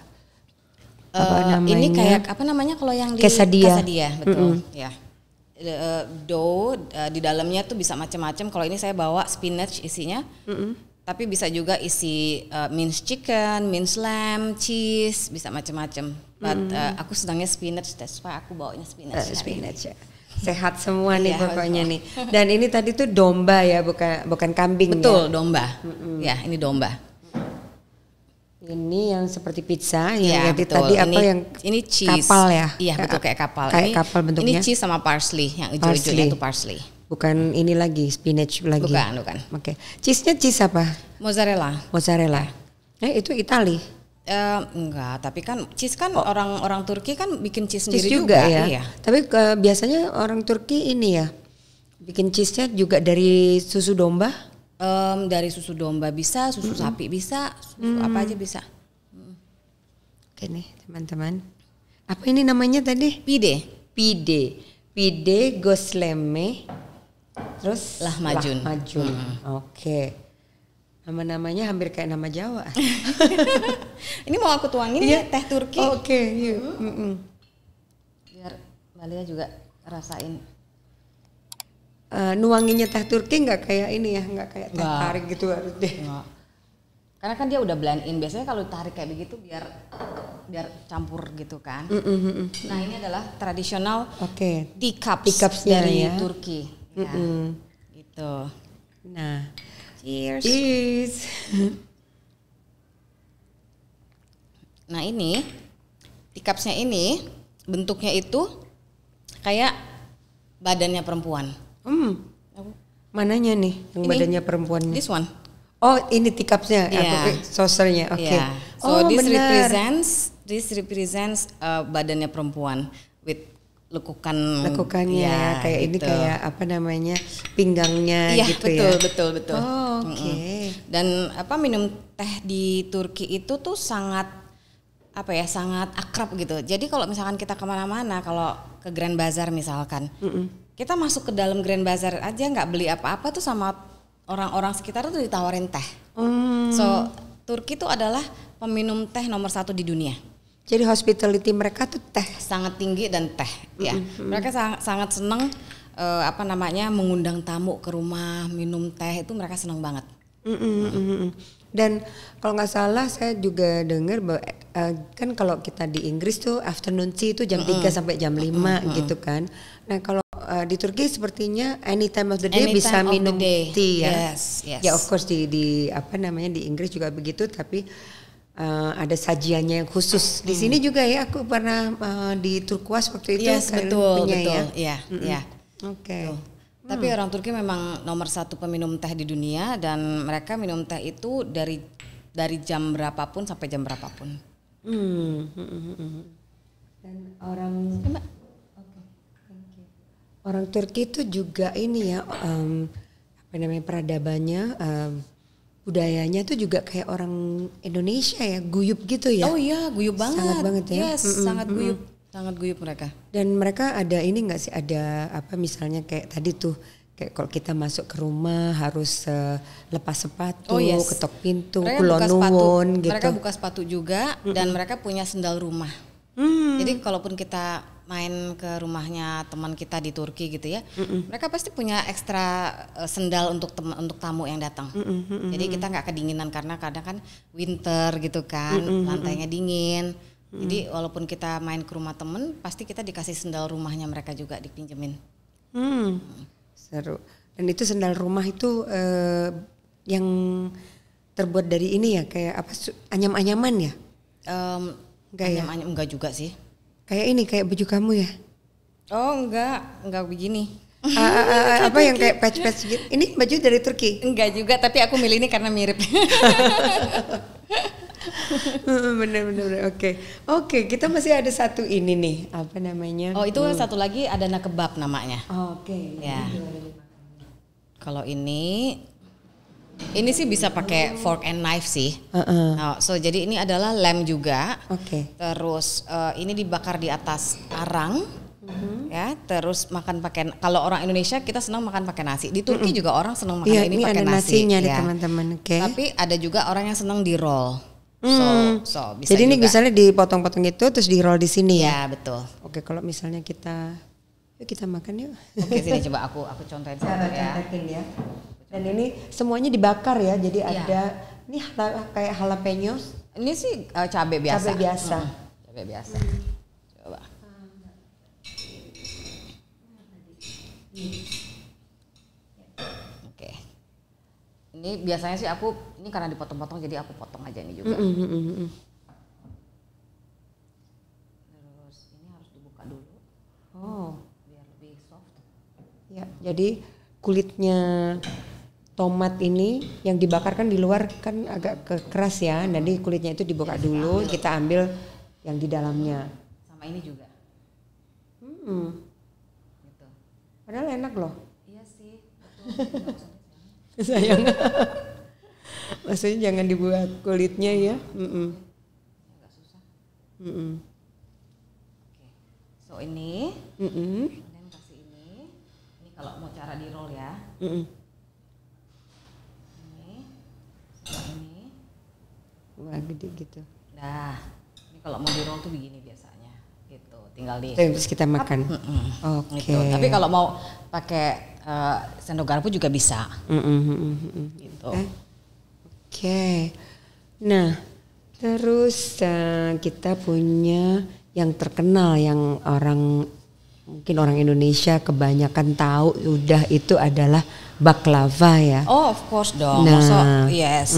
apa namanya? Ini kayak apa namanya kalau yang di quesadilla, betul. Ya. Dough di dalamnya tuh bisa macam-macam. Kalau ini saya bawa spinach isinya, tapi bisa juga isi minced chicken, minced lamb, cheese, bisa macam-macam. But aku sedangnya spinach, that's why aku bawanya spinach. Spinach ya. Sehat semua nih pokoknya nih. Dan ini tadi tuh domba ya, bukan kambing. Betul, ya? Domba. Ya, ini domba. Ini yang seperti pizza yang betul. tadi apa yang ini cheese. Kapal ya? Iya betul kayak kapal. Kayak kapal bentuknya. Ini cheese sama parsley, yang hijau-hijaunya itu parsley. Bukan ini lagi spinach lagi. Bukan. Oke. Cheese-nya cheese apa? Mozzarella. Itu Itali. Enggak, tapi kan cheese kan orang Turki kan bikin cheese sendiri juga ya. Iya. Tapi biasanya orang Turki ini ya bikin cheese-nya juga dari susu domba. Dari susu domba bisa, susu sapi bisa, susu apa aja bisa. Oke nih teman-teman. Apa ini namanya tadi? Pide gosleme. Terus lahmacun. Oke. Nama-namanya hampir kayak nama Jawa. Ini mau aku tuangin ya teh Turki. Oke. Biar Balia juga rasain. Nuanginnya teh Turki nggak kayak ini ya, nggak kayak teh tarik gitu harus deh. Nggak. Karena kan dia udah blend in. Biasanya kalau tarik kayak begitu biar campur gitu kan. Nah ini adalah tradisional teacups dari Turki. Ya. Gitu. Nah, cheers. Nah ini teacupsnya ini bentuknya itu kayak badannya perempuan. Mananya nih yang badannya perempuannya? This one. Oh ini teacupsnya, saucernya. Oke. So this represents badannya perempuan with lekukannya ya, kayak gitu. Ini kayak apa namanya pinggangnya gitu betul, ya. Betul. Oke. Dan minum teh di Turki itu tuh sangat sangat akrab gitu. Jadi kalau misalkan kita kemana-mana, kalau ke Grand Bazaar misalkan, kita masuk ke dalam Grand Bazaar aja nggak beli apa-apa tuh sama orang-orang sekitar tuh ditawarin teh. So Turki tuh adalah peminum teh nomor 1 di dunia. Jadi hospitality mereka tuh teh sangat tinggi dan teh ya. Mereka sangat senang mengundang tamu ke rumah minum teh, itu mereka senang banget. Dan kalau nggak salah saya juga dengar bahwa kan kalau kita di Inggris tuh afternoon tea itu jam 3 sampai jam 5 gitu kan. Nah kalau di Turki sepertinya any time of the day bisa minum tea ya. Yes. Ya of course di Inggris juga begitu, tapi ada sajiannya yang khusus. Di sini juga ya, aku pernah di Turkuaz waktu itu. Yes, betul. Iya. Oke. Tapi orang Turki memang nomor 1 peminum teh di dunia, dan mereka minum teh itu dari jam berapapun sampai jam berapapun. Dan orang Turki itu juga ini ya, peradabannya, budayanya tuh juga kayak orang Indonesia ya, guyup gitu ya. Oh iya, guyup banget. Sangat banget ya. Yes, sangat guyup. Sangat guyup mereka. Dan mereka ada ini nggak sih, ada apa misalnya kayak tadi tuh, kayak kalau kita masuk ke rumah harus lepas sepatu, ketok pintu, kulon gitu. Mereka buka sepatu juga, dan mereka punya sendal rumah. Jadi kalaupun kita main ke rumahnya teman kita di Turki gitu ya, mereka pasti punya ekstra sendal untuk tamu yang datang. Jadi kita nggak kedinginan, karena kadang kan winter gitu kan, lantainya dingin. Jadi walaupun kita main ke rumah temen, pasti kita dikasih sendal rumahnya mereka juga dipinjemin. Seru. Dan itu sendal rumah itu yang terbuat dari ini ya, kayak apa, anyam-anyaman ya? Enggak juga sih. Kayak ini, kayak baju kamu ya? Oh enggak begini. Apa yang kayak patch-patch gitu? Ini baju dari Turki? Enggak juga, tapi aku milih ini karena mirip. Bener. Oke, kita masih ada satu ini nih, apa namanya? Oh itu satu lagi Adana kebab namanya. Oke. Ya. Kalau ini sih bisa pakai fork and knife sih. Nah, so jadi ini adalah lamb juga. Oke. Terus ini dibakar di atas arang. Ya, terus makan pakai, kalau orang Indonesia kita senang makan pakai nasi. Di Turki juga orang senang makan ini pakai ada nasi. Nasinya ya. Di teman-teman. Okay. Tapi ada juga orang yang senang di roll. So bisa. Jadi juga. ini misalnya dipotong-potong itu terus di roll di sini ya. Ya betul. Oke, kalau misalnya yuk kita makan yuk. Oke, sini coba aku contohin satu ya. Ya. Dan ini semuanya dibakar ya. Jadi ada ini kayak jalapenos. Ini sih cabai biasa. Cabai biasa. Cabai biasa. Coba. Oke. Ini biasanya sih ini karena dipotong-potong jadi aku potong aja ini juga. Terus ini harus dibuka dulu. Biar lebih soft. Ya, jadi kulitnya tomat ini yang dibakar kan di luar kan agak keras ya. Jadi kulitnya itu dibuka dulu, kita ambil yang di dalamnya. Sama ini juga. Gitu. Padahal enak loh. Iya sih. Sayang. Maksudnya jangan dibuat kulitnya ya. Agak susah. Oke. So ini. Kemudian kasih ini. Ini kalau mau cara di roll ya. Ini. Wah, gede gitu. Nah, ini kalau mau di roll tuh begini biasanya. Gitu. Tinggal terus kita makan. Oke. Gitu. Tapi kalau mau pakai sendok garpu juga bisa. Gitu. Oke. Nah, terus kita punya yang terkenal yang mungkin orang Indonesia kebanyakan tahu udah itu adalah baklava ya. Oh, of course dong. Nah, yes.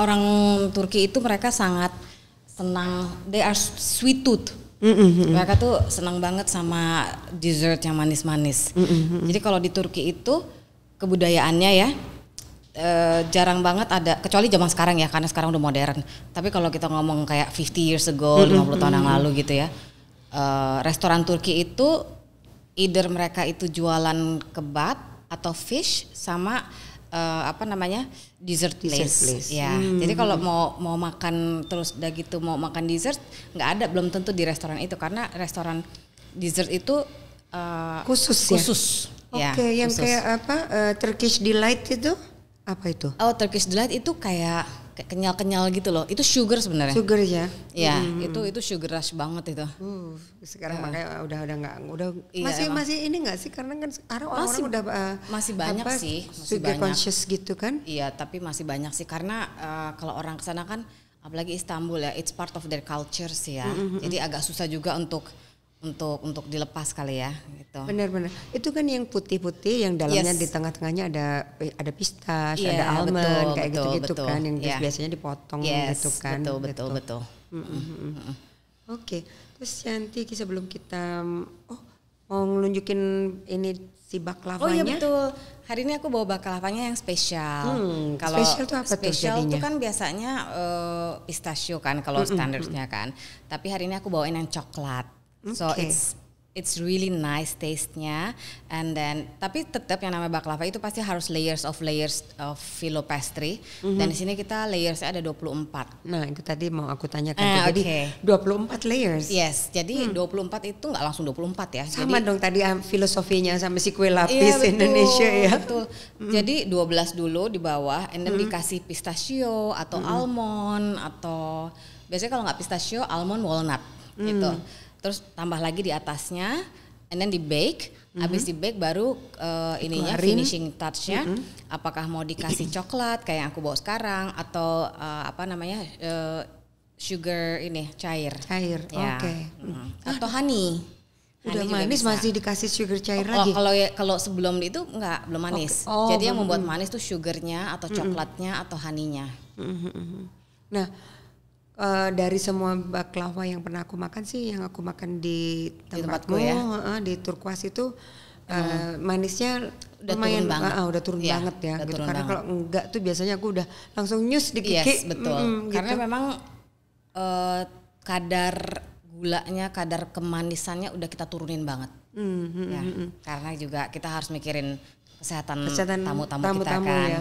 Orang Turki itu mereka sangat senang, they are sweet tooth. Mereka tuh senang banget sama dessert yang manis-manis. Jadi kalau di Turki itu kebudayaannya ya jarang banget ada, kecuali zaman sekarang ya karena sekarang udah modern. Tapi kalau kita ngomong kayak 50 years ago, 50 tahun yang lalu gitu ya, restoran Turki itu either mereka itu jualan kebab atau fish sama dessert place. Ya. Jadi kalau mau makan terus udah gitu mau makan dessert nggak ada, belum tentu di restoran itu karena restoran dessert itu khusus. Ya, Oke, yang kayak apa Turkish Delight itu apa itu? Oh, Turkish Delight itu kayak kenyal-kenyal gitu loh. Itu sugar sebenarnya. Sugar ya. Ya, itu sugar rush banget itu. Sekarang makanya udah iya, masih ini enggak sih karena kan sekarang orang-orang udah masih banyak sih, masih sugar banyak. conscious gitu kan? Iya, tapi masih banyak sih karena kalau orang kesana kan apalagi Istanbul ya, it's part of their culture sih ya. Jadi agak susah juga untuk dilepas kali ya gitu. Benar-benar. Itu kan yang putih-putih yang dalamnya di tengah-tengahnya ada pistas, ada almond kayak gitu-gitu kan yang biasanya dipotong gitu kan. Betul. Oke. Terus Yanti sebelum kita mau nunjukin ini si baklavanya. Oh iya betul. Hari ini aku bawa baklavanya yang spesial. Kalau spesial tuh apa spesial tuh tuh kan biasanya pistachio kan kalau standarnya kan. Tapi hari ini aku bawain yang coklat. So it's really nice taste-nya, and then tapi tetap yang namanya baklava itu pasti harus layers of filo pastry. Dan di sini kita layers-nya ada 24. Nah, itu tadi mau aku tanyakan jadi 24 layers. Yes, jadi 24 itu nggak langsung 24 ya. Sama jadi, dong tadi filosofinya sama si kue lapis iya, Indonesia ya. Betul. Jadi 12 dulu di bawah, and then dikasih pistachio atau almond atau biasanya kalau nggak pistachio, almond, walnut gitu. Terus tambah lagi di atasnya, and then di bake. Habis di bake baru ininya finishing touch-nya. Apakah mau dikasih coklat kayak yang aku bawa sekarang atau sugar ini cair. Ya. Oke. Atau honey Udah Honey juga manis bisa. masih dikasih sugar cair Oh, lagi. kalau sebelum itu belum manis. Oh, Jadi yang membuat manis tuh sugarnya atau coklatnya atau honey-nya. Nah, dari semua baklava yang pernah aku makan sih, yang aku makan di tempatmu, tempatku ya? di Turkuaz itu manisnya Udah lumayan turun banget. udah turun Iya, banget ya. udah Gitu. turun Karena banget. kalau enggak tuh biasanya aku udah langsung nyus di gigi. Yes, betul. Karena gitu. memang kadar gulanya, kadar kemanisannya udah kita turunin banget. Ya, karena juga kita harus mikirin kesehatan tamu-tamu kita kan. ya.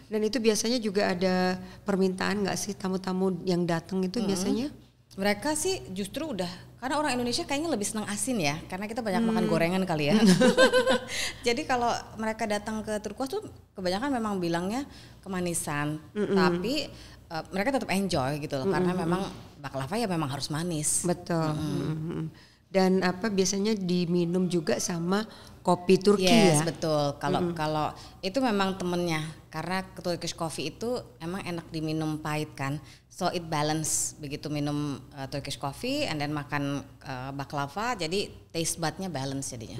Dan itu biasanya juga ada permintaan nggak sih tamu-tamu yang datang itu biasanya? Mereka sih justru udah, karena orang Indonesia kayaknya lebih senang asin ya, karena kita banyak makan gorengan kali ya. Jadi kalau mereka datang ke Turkuaz tuh kebanyakan memang bilangnya kemanisan, tapi mereka tetap enjoy gitu loh, karena memang baklava ya memang harus manis. Betul. Dan apa biasanya diminum juga sama kopi Turki Yes, ya? betul. Kalau itu memang temennya, karena Turkish coffee itu emang enak diminum pahit kan. So it balance, begitu minum Turkish coffee and then makan baklava, jadi taste budnya balance jadinya.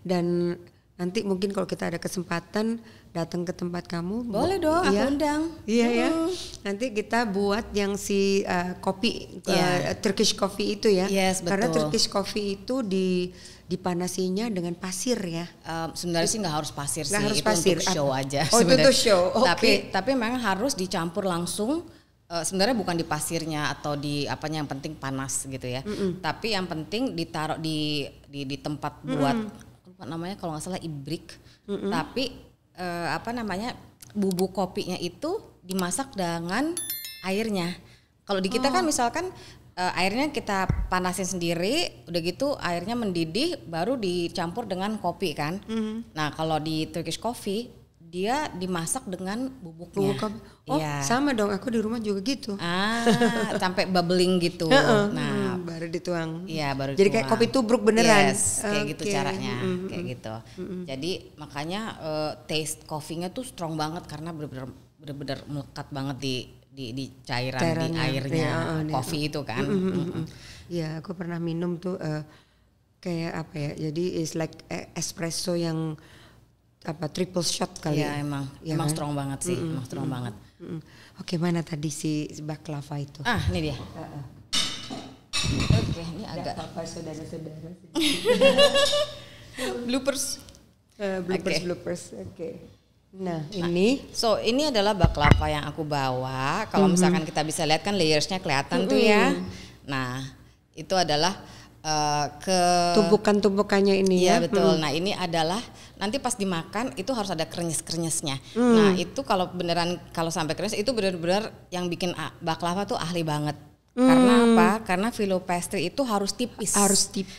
Dan nanti mungkin kalau kita ada kesempatan datang ke tempat kamu, Boleh dong, aku undang. Iya ya. Nanti kita buat yang si kopi Turkish coffee itu ya. Yes, Karena betul. Turkish coffee itu dipanasinya dengan pasir ya. Sebenarnya sih nggak harus pasir Nggak sih, harus itu pasir. untuk show aja. Oh, itu sebenarnya. untuk show, oke. Tapi memang harus dicampur langsung. Sebenarnya bukan di pasirnya atau di apanya, yang penting panas gitu ya. Tapi yang penting ditaruh di tempat buat namanya kalau nggak salah ibrik. Tapi bubuk kopinya itu dimasak dengan airnya. Kalau di kita kan misalkan airnya kita panasin sendiri, udah gitu airnya mendidih, baru dicampur dengan kopi kan. Nah kalau di Turkish coffee dia dimasak dengan bubuknya. Bubuk kopi. Oh, sama dong. Aku di rumah juga gitu. Sampai bubbling gitu. Nah, baru dituang. iya baru. Jadi kayak kopi tubruk beneran. Yes, kayak gitu caranya, kayak gitu. Jadi makanya taste coffee-nya tuh strong banget karena bener-bener melekat banget di cairan di airnya kopi itu kan. Iya, aku pernah minum tuh kayak apa ya? Jadi is like espresso yang triple shot kali. Iya emang kan? strong banget sih, emang strong banget. Oke, mana tadi si baklava itu? Ini dia. Oke, ini agak apa saudara-saudara. bloopers. Bloopers. Oke. Nah, ini ini adalah baklava yang aku bawa. Kalau misalkan kita bisa lihat kan layersnya kelihatan tuh ya. Nah, itu adalah tumpukan-tumpukannya ini ya. Iya betul. Nah ini adalah nanti pas dimakan itu harus ada krenyes-krenyesnya. Nah itu kalau sampai krenyes itu benar-benar yang bikin baklava tuh ahli banget. Karena apa? Karena filo pastry itu harus tipis.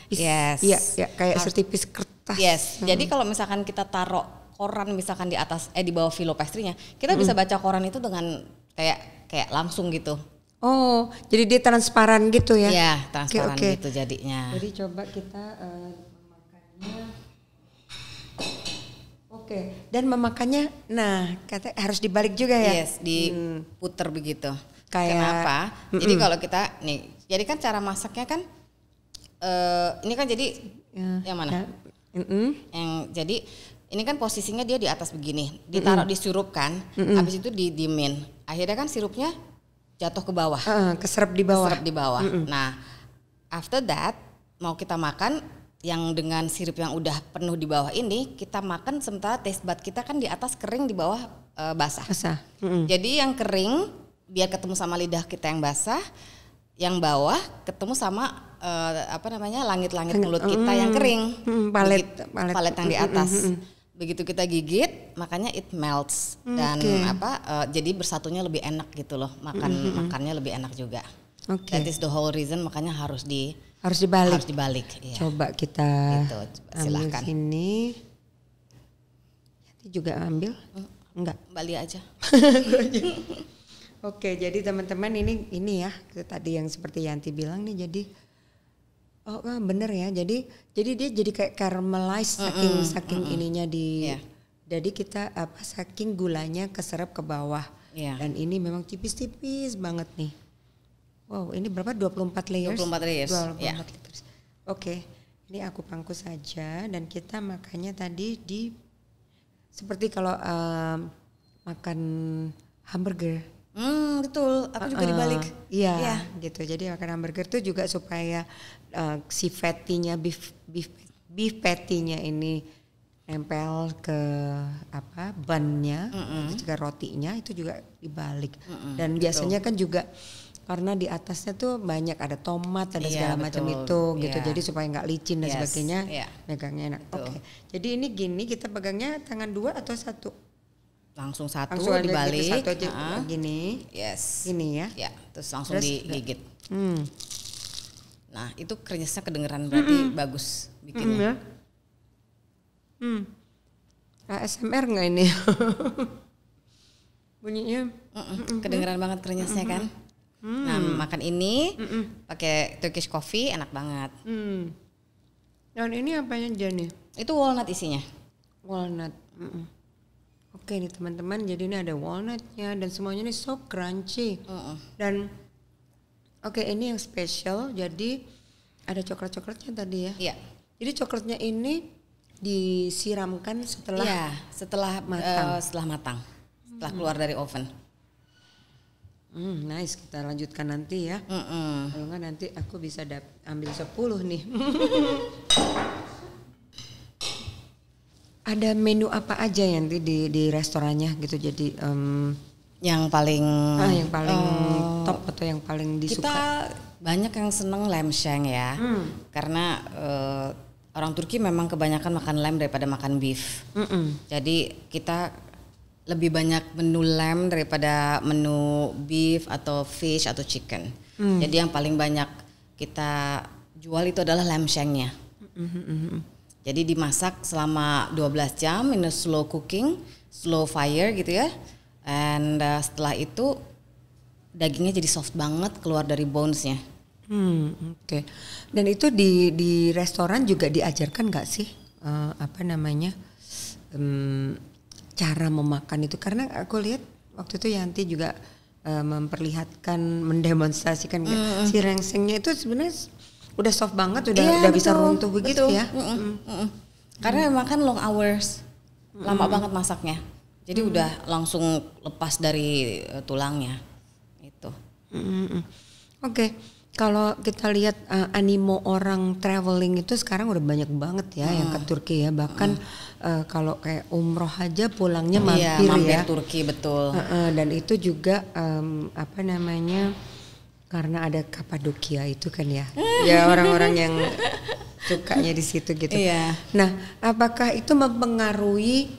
Yes. Iya, kayak setipis kertas. Yes. Jadi kalau misalkan kita taruh koran misalkan di atas di bawah filo pastry-nya, kita bisa baca koran itu dengan kayak langsung gitu. Oh, jadi dia transparan gitu ya? Iya, transparan Oke. gitu jadinya. Jadi coba kita memakannya. Oke, dan memakannya, nah kata harus dibalik juga ya? Yes, diputer begitu. Kayak, kenapa? Jadi kalau kita nih, jadi kan cara masaknya kan, ini kan jadi yang mana? Yang jadi ini kan posisinya dia di atas begini, ditaruh di sirup kan, habis itu didiemin. Akhirnya kan sirupnya jatuh ke bawah, keserap di bawah. Nah, after that mau kita makan yang dengan sirup yang udah penuh di bawah ini, kita makan sementara taste bud kita kan di atas kering, di bawah basah. Jadi yang kering biar ketemu sama lidah kita yang basah, yang bawah ketemu sama langit-langit mulut kita yang kering, palet yang di atas. Begitu kita gigit, makanya it melts dan jadi bersatunya lebih enak gitu loh, makannya lebih enak juga. That is the whole reason, makanya harus dibalik. Iya. Coba kita gitu, ambil silakan. sini. Yanti juga ambil? Enggak. Bali aja. Oke, jadi teman-teman ini ya tadi yang seperti Yanti bilang nih, jadi bener ya, jadi dia jadi kayak caramelize saking ininya jadi kita saking gulanya keserap ke bawah. Dan ini memang tipis-tipis banget nih. Wow, ini berapa? 24 layers? 24 layers. 24 layers. Oke, ini aku pangku saja dan kita makannya tadi seperti kalau makan hamburger. Betul. Aku juga dibalik. Iya, gitu. Jadi makan hamburger tuh juga supaya si fatty-nya beef patty-nya ini nempel ke bun-nya, juga rotinya itu juga dibalik. Dan biasanya kan juga karena di atasnya tuh banyak ada tomat, ada segala macam itu gitu. Jadi supaya nggak licin dan sebagainya, megangnya enak. Oke. Jadi ini gini kita pegangnya tangan 2 atau 1? Langsung satu langsung dibalik. Gitu, satu aja gini. Yes. Gini ya. Ya, terus langsung digigit. Nah, itu krenyesnya kedengeran berarti bagus bikinnya. ASMR nggak ini? Bunyinya kedengeran banget krenyesnya kan. Nah, makan ini pakai Turkish coffee enak banget. Dan ini apanya aja nih? Itu walnut isinya. Walnut. Oke nih teman-teman, jadi ini ada walnutnya dan semuanya ini so crunchy. Dan oke, ini yang spesial, jadi ada coklat-coklatnya tadi ya. Iya. Jadi coklatnya ini disiramkan setelah matang. Setelah matang. Setelah keluar dari oven. Nice, kita lanjutkan nanti ya. Kalau nggak nanti aku bisa ambil 10 nih. Ada menu apa aja yang di restorannya gitu, jadi yang paling top atau yang paling disuka? Kita banyak yang seneng lamb shank ya, karena orang Turki memang kebanyakan makan lamb daripada makan beef. Jadi kita lebih banyak menu lamb daripada menu beef atau fish atau chicken. Jadi yang paling banyak kita jual itu adalah lamb shanknya. Jadi dimasak selama 12 jam in a slow cooking, slow fire gitu ya. And setelah itu dagingnya jadi soft banget keluar dari bonesnya. Oke. Dan itu di restoran juga diajarkan nggak sih cara memakan itu? Karena aku lihat waktu itu Yanti juga mendemonstrasikan si rengsengnya itu sebenarnya udah soft banget, udah bisa runtuh begitu ya. Karena memang kan long hours, lama banget masaknya. Jadi udah langsung lepas dari tulangnya. Itu. Oke. Kalau kita lihat animo orang traveling itu sekarang udah banyak banget ya yang ke Turki ya. Bahkan kalau kayak umroh aja pulangnya mampir ya. Turki betul. Dan itu juga karena ada Kapadokia itu kan ya. Ya orang-orang yang sukanya di situ gitu. Nah, apakah itu mempengaruhi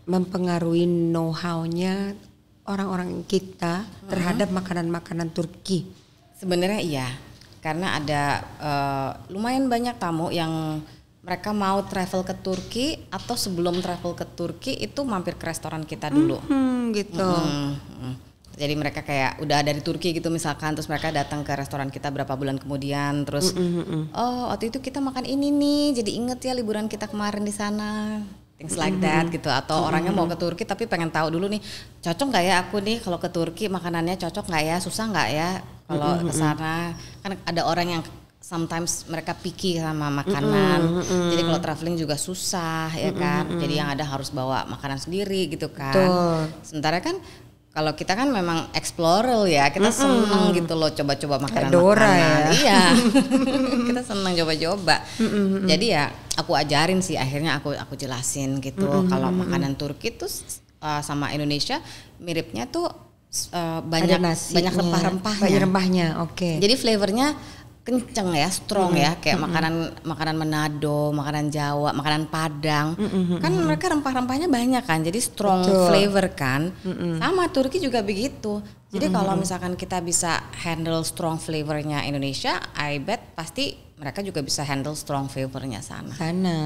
mempengaruhi know-how-nya orang-orang kita terhadap makanan-makanan Turki? Sebenarnya iya, karena ada lumayan banyak tamu yang mereka mau travel ke Turki atau sebelum travel ke Turki itu mampir ke restoran kita dulu. Gitu. Jadi mereka kayak udah dari Turki gitu misalkan, terus mereka datang ke restoran kita berapa bulan kemudian, terus waktu itu kita makan ini nih, jadi inget ya liburan kita kemarin di sana, things like that gitu. Atau orangnya mau ke Turki tapi pengen tahu dulu nih, cocok nggak ya aku nih kalau ke Turki, makanannya cocok nggak ya, susah nggak ya kalau ke sana. Kan ada orang yang sometimes mereka picky sama makanan, jadi kalau traveling juga susah ya kan. Jadi yang ada harus bawa makanan sendiri gitu kan. Sementara kan kalau kita kan memang explorer ya, kita seneng gitu loh coba-coba makanan-makanan. Ya. Iya, kita seneng coba-coba. Jadi ya aku ajarin sih, akhirnya aku jelasin gitu. Kalau makanan Turki tuh sama Indonesia miripnya tuh banyak rempah-rempahnya. Banyak rempahnya, oke. Jadi flavornya kenceng ya, strong ya, kayak makanan Manado, makanan Jawa, makanan Padang, kan mereka rempah-rempahnya banyak kan, jadi strong flavor kan. Sama Turki juga begitu. Jadi kalau misalkan kita bisa handle strong flavornya Indonesia, I bet pasti mereka juga bisa handle strong flavornya sana.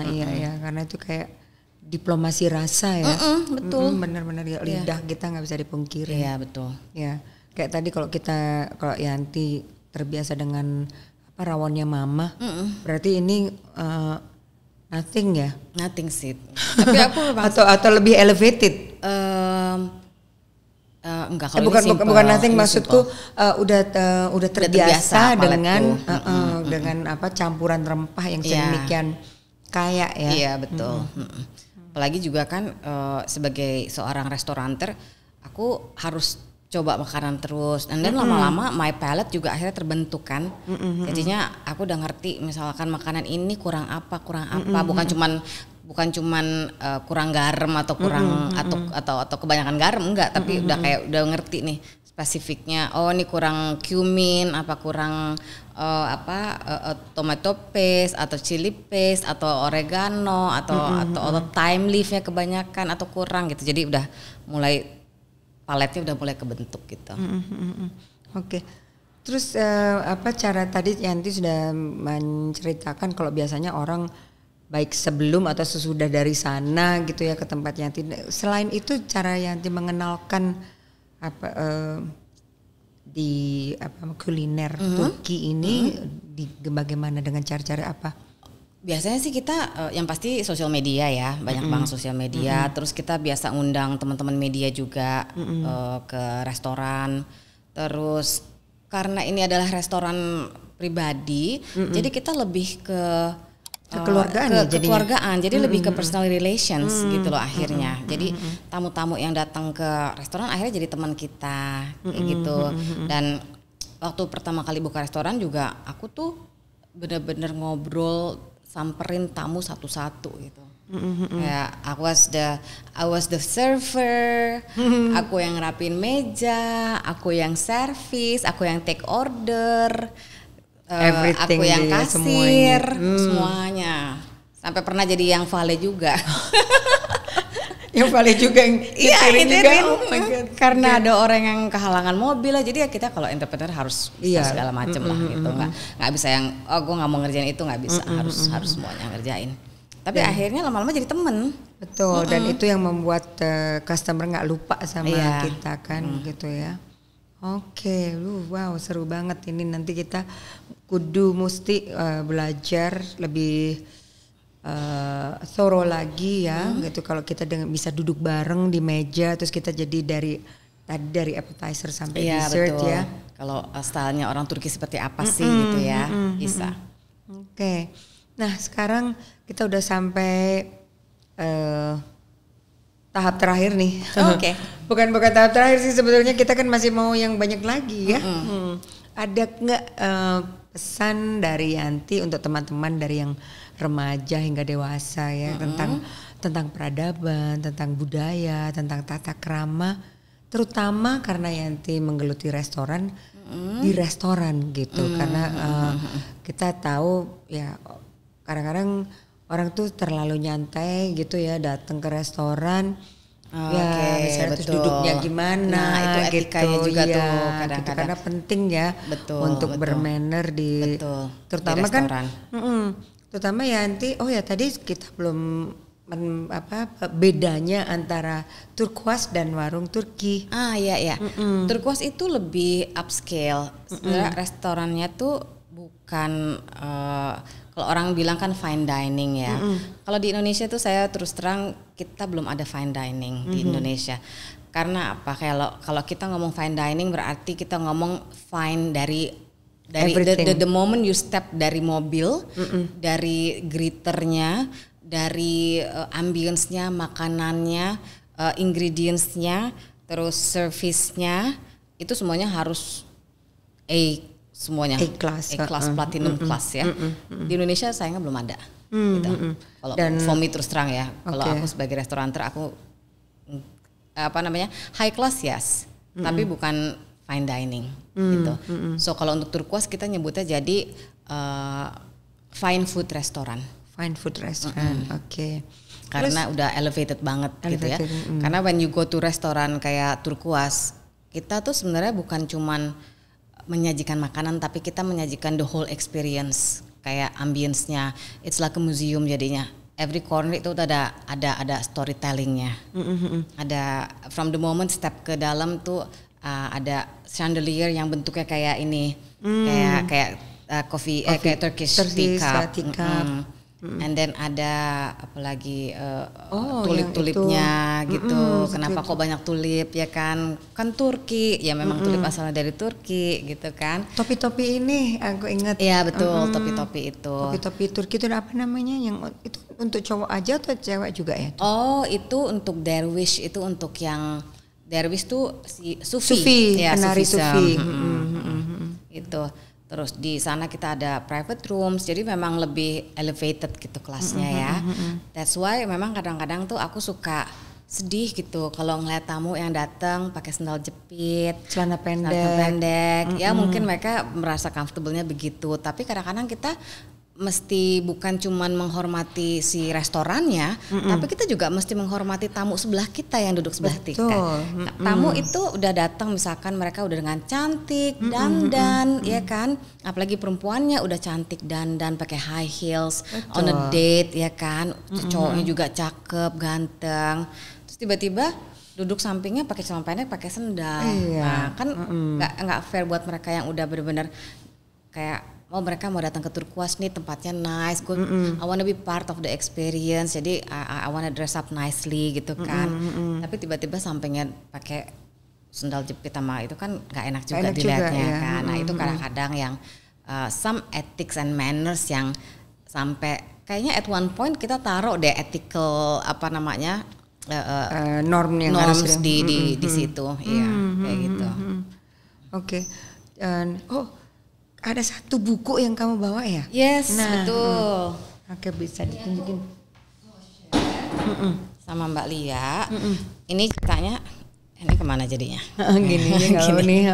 Iya, karena itu kayak diplomasi rasa ya. Betul. Benar-benar ya, lidah kita nggak bisa dipungkiri. Iya betul. Ya, kayak tadi kalau Yanti terbiasa dengan rawonnya mama, berarti ini nothing ya? Nothing sih. Tapi aku atau lebih elevated? Enggak, kalau bukan nothing, maksudku udah terbiasa dengan apa campuran rempah yang sedemikian kaya ya. Iya betul. Apalagi juga kan sebagai seorang restoranter, aku harus coba makanan terus, dan lama-lama my palate juga akhirnya terbentuk kan. Jadinya aku udah ngerti misalkan makanan ini kurang apa, bukan cuman kurang garam atau kurang atau kebanyakan garam, enggak, tapi udah ngerti nih spesifiknya. Oh ini kurang cumin, apa kurang tomato paste atau chili paste atau oregano atau thyme leafnya kebanyakan atau kurang gitu. Jadi udah mulai paletnya udah mulai kebentuk gitu. Oke. Terus apa cara tadi Yanti sudah menceritakan kalau biasanya orang baik sebelum atau sesudah dari sana gitu ya ke tempat Yanti. Selain itu cara Yanti mengenalkan apa di kuliner Turki ini bagaimana, dengan cara-cara apa? Biasanya sih kita yang pasti sosial media ya, banyak banget sosial media. Terus kita biasa undang teman-teman media juga ke restoran. Terus karena ini adalah restoran pribadi, jadi kita lebih ke kekeluargaan, jadi lebih ke personal relations gitu loh akhirnya. Jadi tamu-tamu yang datang ke restoran akhirnya jadi teman kita kayak gitu. Dan waktu pertama kali buka restoran juga aku tuh bener-bener ngobrol, samperin tamu satu-satu gitu. Ya, I was the server, aku yang rapin meja, aku yang service, aku yang take order, aku yang kasir, semuanya. Sampai pernah jadi yang valet juga. Yang valet juga yang ngitirin juga. Oh my God. Karena ada orang yang kehalangan mobil lah, jadi ya kita kalau entrepreneur harus segala macam lah gitu. Nggak bisa yang gue nggak mau ngerjain itu, nggak bisa, harus semuanya ngerjain. Tapi akhirnya lama-lama jadi temen. Betul. Dan itu yang membuat customer nggak lupa sama kita kan gitu ya. Oke, wow seru banget ini. Nanti kita kudu mesti belajar lebih thorough lagi ya gitu, kalau kita bisa duduk bareng di meja, terus kita jadi dari appetizer sampai dessert betul. Ya. Kalau stylenya orang Turki seperti apa sih gitu ya, bisa. Oke. Nah sekarang kita udah sampai tahap terakhir nih. Oke. Bukan tahap terakhir sih sebetulnya, kita kan masih mau yang banyak lagi ya. Ada nggak pesan dari Yanti untuk teman-teman dari yang remaja hingga dewasa ya, tentang peradaban, tentang budaya, tentang tata krama, terutama karena Yanti menggeluti restoran di restoran gitu, karena kita tahu ya kadang-kadang orang tuh terlalu nyantai gitu ya datang ke restoran. Misalnya terus duduknya gimana, nah, itu etikanya gitu, juga tuh kadang-kadang. Gitu, karena penting ya untuk bermanner terutama di restoran. Terutama ya nanti, tadi kita belum bedanya antara turkuaz dan warung Turki. Iya. Turkuaz itu lebih upscale. Sebenarnya restorannya tuh bukan kalau orang bilang kan fine dining ya. Kalau di Indonesia tuh saya terus terang kita belum ada fine dining di Indonesia. Karena apa? Kalau kita ngomong fine dining berarti kita ngomong fine dari the moment you step dari mobil, dari greeternya, dari ambience-nya, makanannya, ingredients-nya, terus service-nya, itu semuanya harus semuanya A class, platinum class ya. Di Indonesia sayangnya belum ada. Gitu. Kalau for me terus terang ya, kalau aku sebagai restoranter aku high class yes, tapi bukan fine dining gitu. So kalau untuk turkuaz kita nyebutnya jadi fine food restaurant. Fine food restaurant, oke. Karena udah elevated banget gitu ya. Karena when you go to restoran kayak turkuaz, kita tuh sebenarnya bukan cuman menyajikan makanan, tapi kita menyajikan the whole experience, kayak ambience-nya. It's like a museum jadinya. Every corner itu ada storytellingnya. Ada from the moment step ke dalam tuh ada chandelier yang bentuknya kayak ini, kayak coffee, kayak Turkish teacup. And then ada apalagi tulip-tulipnya gitu. Kenapa kok banyak tulip ya kan? Kan Turki, ya memang tulip asalnya dari Turki gitu kan. Topi-topi ini aku ingat. Iya betul, topi-topi itu. Topi-topi Turki itu apa namanya? Yang itu untuk cowok aja atau cewek juga ya? Oh, itu untuk derwish, itu untuk yang derwish tuh si Sufi. Sufi, ya, penari Sufi. Itu. Terus di sana kita ada private rooms, jadi memang lebih elevated gitu kelasnya ya. That's why memang kadang-kadang tuh aku suka sedih gitu kalau ngeliat tamu yang datang pakai sandal jepit, celana pendek. Ya mungkin mereka merasa comfortable-nya begitu, tapi kadang-kadang kita mesti bukan cuman menghormati si restorannya, tapi kita juga mesti menghormati tamu sebelah kita yang duduk sebelah kita. Tamu itu udah datang misalkan mereka udah dengan cantik, dandan, ya kan? Apalagi perempuannya udah cantik dandan pakai high heels, on a date, ya kan? Cowoknya juga cakep, ganteng. Terus tiba-tiba duduk sampingnya pakai celana pendek, pakai sendal. Nah, kan nggak fair buat mereka yang udah benar-benar kayak mereka mau datang ke Turkuaz nih, tempatnya nice, good. I wanna be part of the experience, jadi I wanna dress up nicely gitu kan. Tapi tiba-tiba sampingnya pakai sendal jepit sama itu kan nggak enak juga dilihatnya kan. Nah itu kadang-kadang yang some ethics and manners yang sampai kayaknya at one point kita taruh deh ethical apa namanya norms di situ, iya kayak gitu. Oke. Ada satu buku yang kamu bawa ya? Yes, betul. Oke, bisa ditunjukin. Sama Mbak Lia. Ini ceritanya, ini kemana jadinya? Gini.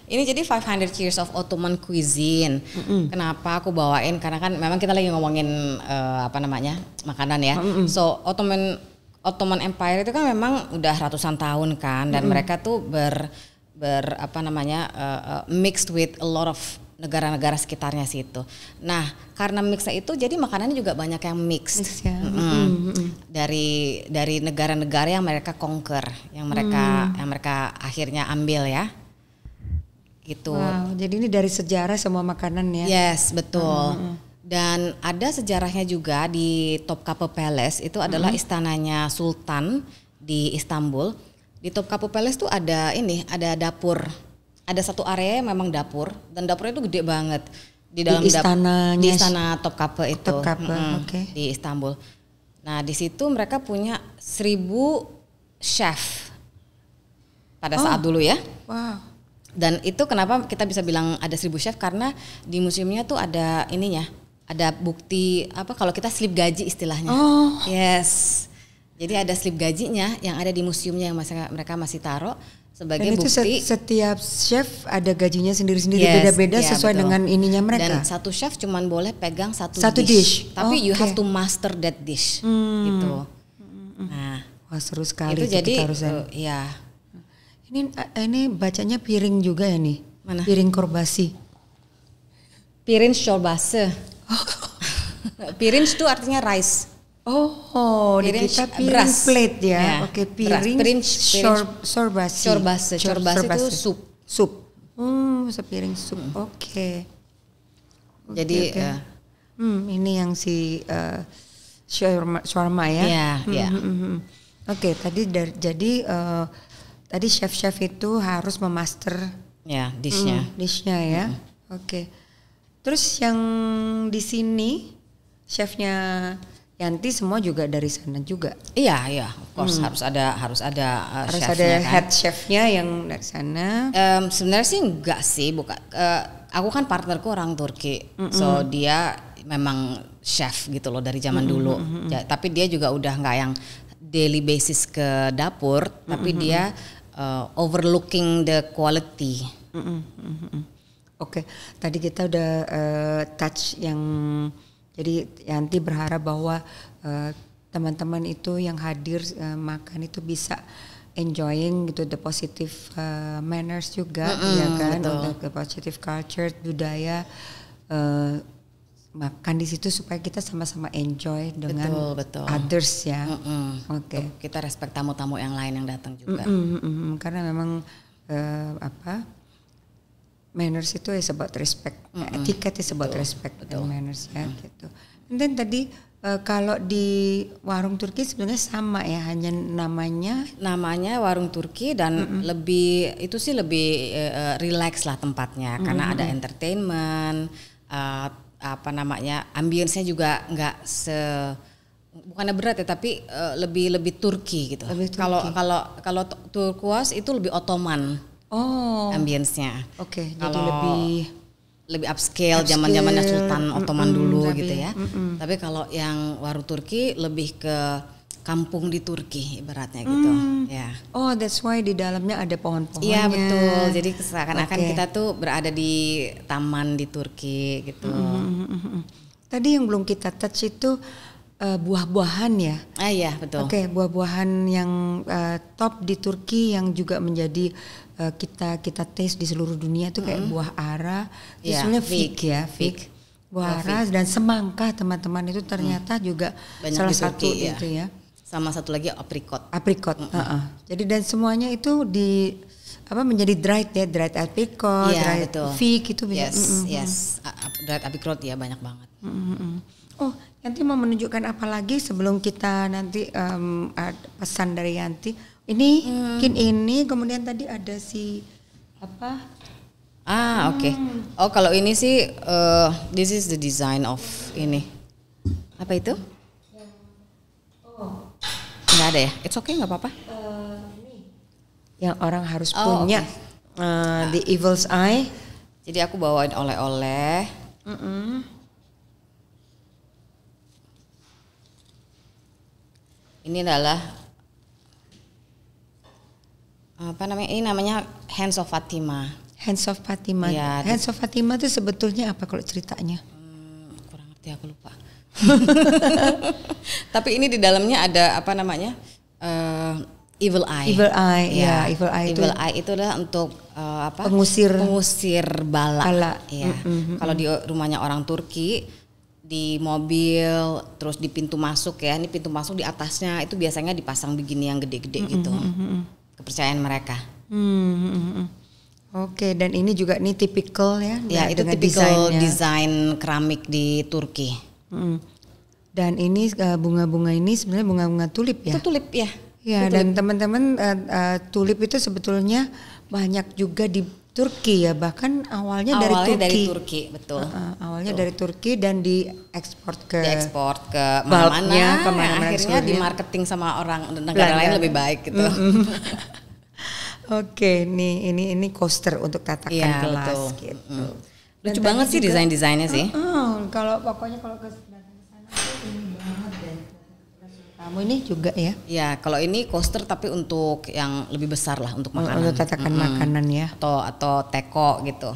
Ini jadi 500 Years of Ottoman Cuisine. Kenapa aku bawain? Karena kan memang kita lagi ngomongin makanan ya. So Ottoman Empire itu kan memang udah ratusan tahun kan, dan mereka tuh mixed with a lot of negara-negara sekitarnya situ. Nah, karena mixnya itu jadi makanannya juga banyak yang mixed. Dari negara-negara yang mereka conquer, yang mereka akhirnya ambil ya. Gitu. Wow, jadi ini dari sejarah semua makanan ya. Yes, betul. Dan ada sejarahnya juga di Topkapı Palace, itu adalah istananya Sultan di Istanbul. Di Topkapı Palace tuh ada dapur. Ada satu area yang memang dapur, dan dapurnya itu gede banget di dalam di istana Topkapı itu. Di Istanbul. Nah, di situ mereka punya 1.000 chef pada saat dulu ya. Wow. Dan itu kenapa kita bisa bilang ada 1.000 chef, karena di museumnya tuh ada ininya, ada bukti kalau kita slip gaji istilahnya. Yes. Jadi ada slip gajinya yang ada di museumnya yang mereka masih taruh sebagai dan bukti. Itu setiap chef ada gajinya sendiri-sendiri, beda-beda sesuai dengan ininya mereka. Dan satu chef cuman boleh pegang satu dish. Tapi you have to master that dish gitu. Nah, wah seru sekali itu jadi ya. Ini bacanya piring juga ya nih. Mana? Piring korbasi. Pirinç çorbası. Pirinç itu artinya rice. Di kita piring beras. Plate ya. Oke, piring çorbasi. Çorbasi itu sup. Sepiring sup. Oke. Jadi ini yang si shawarma ya. Iya. Oke, tadi chef-chef itu harus memaster dishnya ya. Oke. Terus yang di sini chefnya Yanti semua juga dari sana juga. Iya, of course harus ada chefnya, head chefnya yang dari sana. Sebenarnya sih enggak sih, bukan. Aku kan partnerku orang Turki, so dia memang chef gitu loh dari zaman dulu. Tapi dia juga udah nggak yang daily basis ke dapur, tapi dia overlooking the quality. Oke, tadi kita udah touch yang. Jadi Yanti berharap bahwa teman-teman itu yang hadir makan itu bisa enjoying gitu the positive manners juga, ya kan, untuk the positive culture budaya makan di situ supaya kita sama-sama enjoy dengan others ya. Oke. Kita respect tamu-tamu yang lain yang datang juga. Karena memang manners itu is about respect, etiquette is about respect and manners ya gitu. Dan tadi kalau di warung Turki sebenarnya sama ya, hanya namanya warung Turki dan lebih itu sih lebih relax lah tempatnya karena ada entertainment, apa namanya, ambience-nya juga nggak bukannya berat ya, tapi lebih Turki gitu. Kalau Turkuaz itu lebih Ottoman. Ambience-nya. Oke, jadi lebih upscale zaman-zamannya Sultan Ottoman dulu gitu ya. Tapi kalau yang warung Turki lebih ke kampung di Turki ibaratnya gitu. Ya. Oh, that's why di dalamnya ada pohon-pohonnya. Iya betul. Jadi seakan-akan kita tuh berada di taman di Turki gitu. Tadi yang belum kita touch itu buah-buahan ya. Iya betul. Oke, buah-buahan yang top di Turki yang juga menjadi kita taste di seluruh dunia itu kayak buah ara, sebenarnya fig. Buah ara dan semangka teman-teman itu ternyata juga banyak salah satu itu ya. Sama satu lagi apricot. Jadi dan semuanya itu menjadi dried apricot, dried fig itu bisa. Yes. Dried apricot ya banyak banget. Oh, Yanti mau menunjukkan apa lagi sebelum kita nanti pesan dari Yanti? Ini mungkin ini, kemudian tadi ada si apa? Oke. Oh, kalau ini sih this is the design of ini. Apa itu? Nggak ada ya? It's okay, nggak apa-apa. Yang orang harus punya the evil's eye. Jadi aku bawain oleh-oleh. Ini adalah apa namanya? Ini namanya Hands of Fatima. Hands of Fatima. Ya, Hands of Fatima itu sebetulnya apa kalau ceritanya? Kurang ngerti, aku lupa. Tapi ini di dalamnya ada apa namanya? Evil Eye. Evil Eye, ya. Evil Eye itu adalah untuk apa? Pengusir bala. Ya. Kalau di rumahnya orang Turki, di mobil, terus di pintu masuk ya. Ini pintu masuk di atasnya itu biasanya dipasang begini yang gede-gede gitu. Kepercayaan mereka. Oke, dan ini juga ini tipikal ya? Ya, itu tipikal desain keramik di Turki. Dan ini bunga-bunga ini sebenarnya bunga-bunga tulip ya? Itu tulip ya. Ya, itu dan teman-teman tulip itu sebetulnya banyak juga di Turki ya, bahkan awalnya dari Turki, betul. Awalnya dari Turki dan diekspor ke mana-mana, akhirnya di marketing sama orang negara lain lebih baik gitu. Oke, ini coaster untuk tatakan gelas betul. Gitu. Lucu banget sih desain-desainnya sih. Kalau pokoknya kalau ke sana ini banget deh. Kamu ini juga ya? Ya, kalau ini coaster tapi untuk yang lebih besar lah, untuk makanan. Untuk tatakan makanan ya. Atau teko gitu.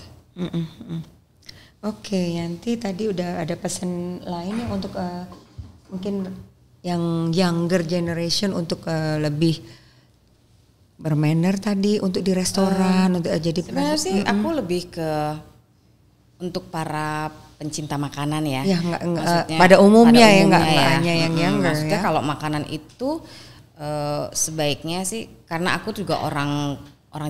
Oke, Yanti tadi udah ada pesan lain ya untuk mungkin yang younger generation untuk lebih bermanner tadi untuk di restoran untuk jadi. Sebenarnya sih aku lebih ke untuk para pencinta makanan ya. Ya pada umumnya nggak hanya yang younger. Maksudnya ya. Kalau makanan itu sebaiknya sih, karena aku juga orang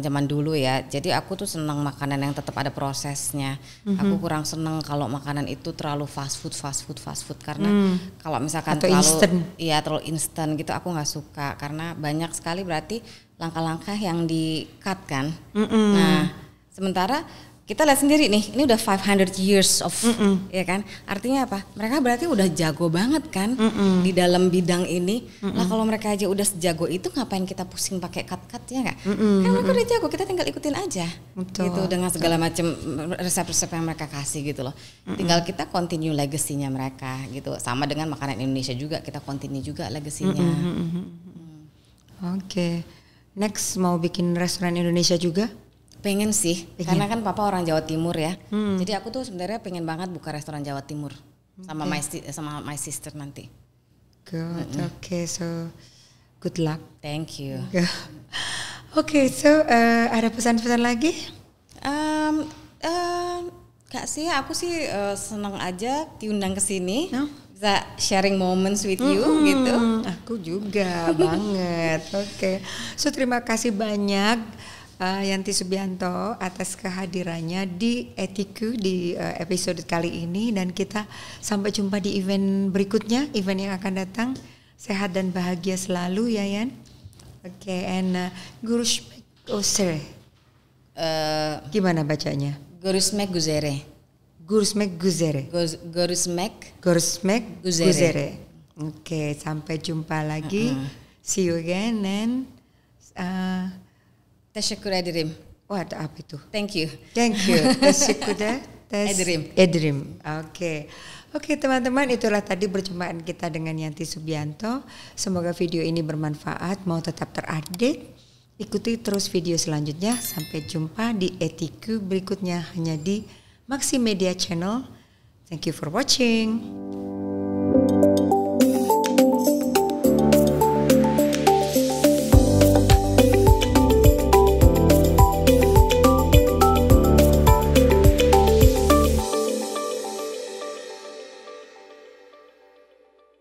zaman dulu ya. Jadi aku tuh senang makanan yang tetap ada prosesnya. Aku kurang senang kalau makanan itu terlalu fast food karena kalau misalkan terlalu instan gitu aku nggak suka, karena banyak sekali berarti langkah-langkah yang di-cut kan. Nah, sementara kita lihat sendiri nih, ini udah 500 years of, ya kan? Artinya apa? Mereka berarti udah jago banget kan di dalam bidang ini. Lah kalau mereka aja udah sejago itu, ngapain kita pusing pakai cut-cut ya nggak? Kan mereka udah jago, kita tinggal ikutin aja. Betul. Gitu dengan segala macam resep-resep yang mereka kasih gitu loh. Tinggal kita continue legacy-nya mereka gitu. Sama dengan makanan Indonesia juga, kita continue juga legacy-nya. Oke. Next mau bikin restoran Indonesia juga? Pengen sih, karena kan papa orang Jawa Timur ya. Jadi aku tuh sebenarnya pengen banget buka restoran Jawa Timur sama my sister nanti. Good. Okay, so good luck. Thank you. Okay, so ada pesan-pesan lagi? Gak sih, aku sih senang aja diundang ke sini. Bisa sharing moments with you gitu. Aku juga banget. Oke. So terima kasih banyak Yanti Subianto atas kehadirannya di Etiku di episode kali ini, dan kita sampai jumpa di event berikutnya, event yang akan datang. Sehat dan bahagia selalu ya Yan. Oke, and Gurusmek Guzere. Gimana bacanya? Gurusmek Guzere. Gurusmek Guzere. Gurusmek Guzere. Oke, sampai jumpa lagi. See you again and Teşekkür ederim. What apa itu? Thank you. Teşekkür Ederim. Oke teman-teman, itulah tadi perjumpaan kita dengan Yanti Subianto. Semoga video ini bermanfaat. Mau tetap terupdate, ikuti terus video selanjutnya. Sampai jumpa di Etiku berikutnya hanya di Maxi Media Channel. Thank you for watching.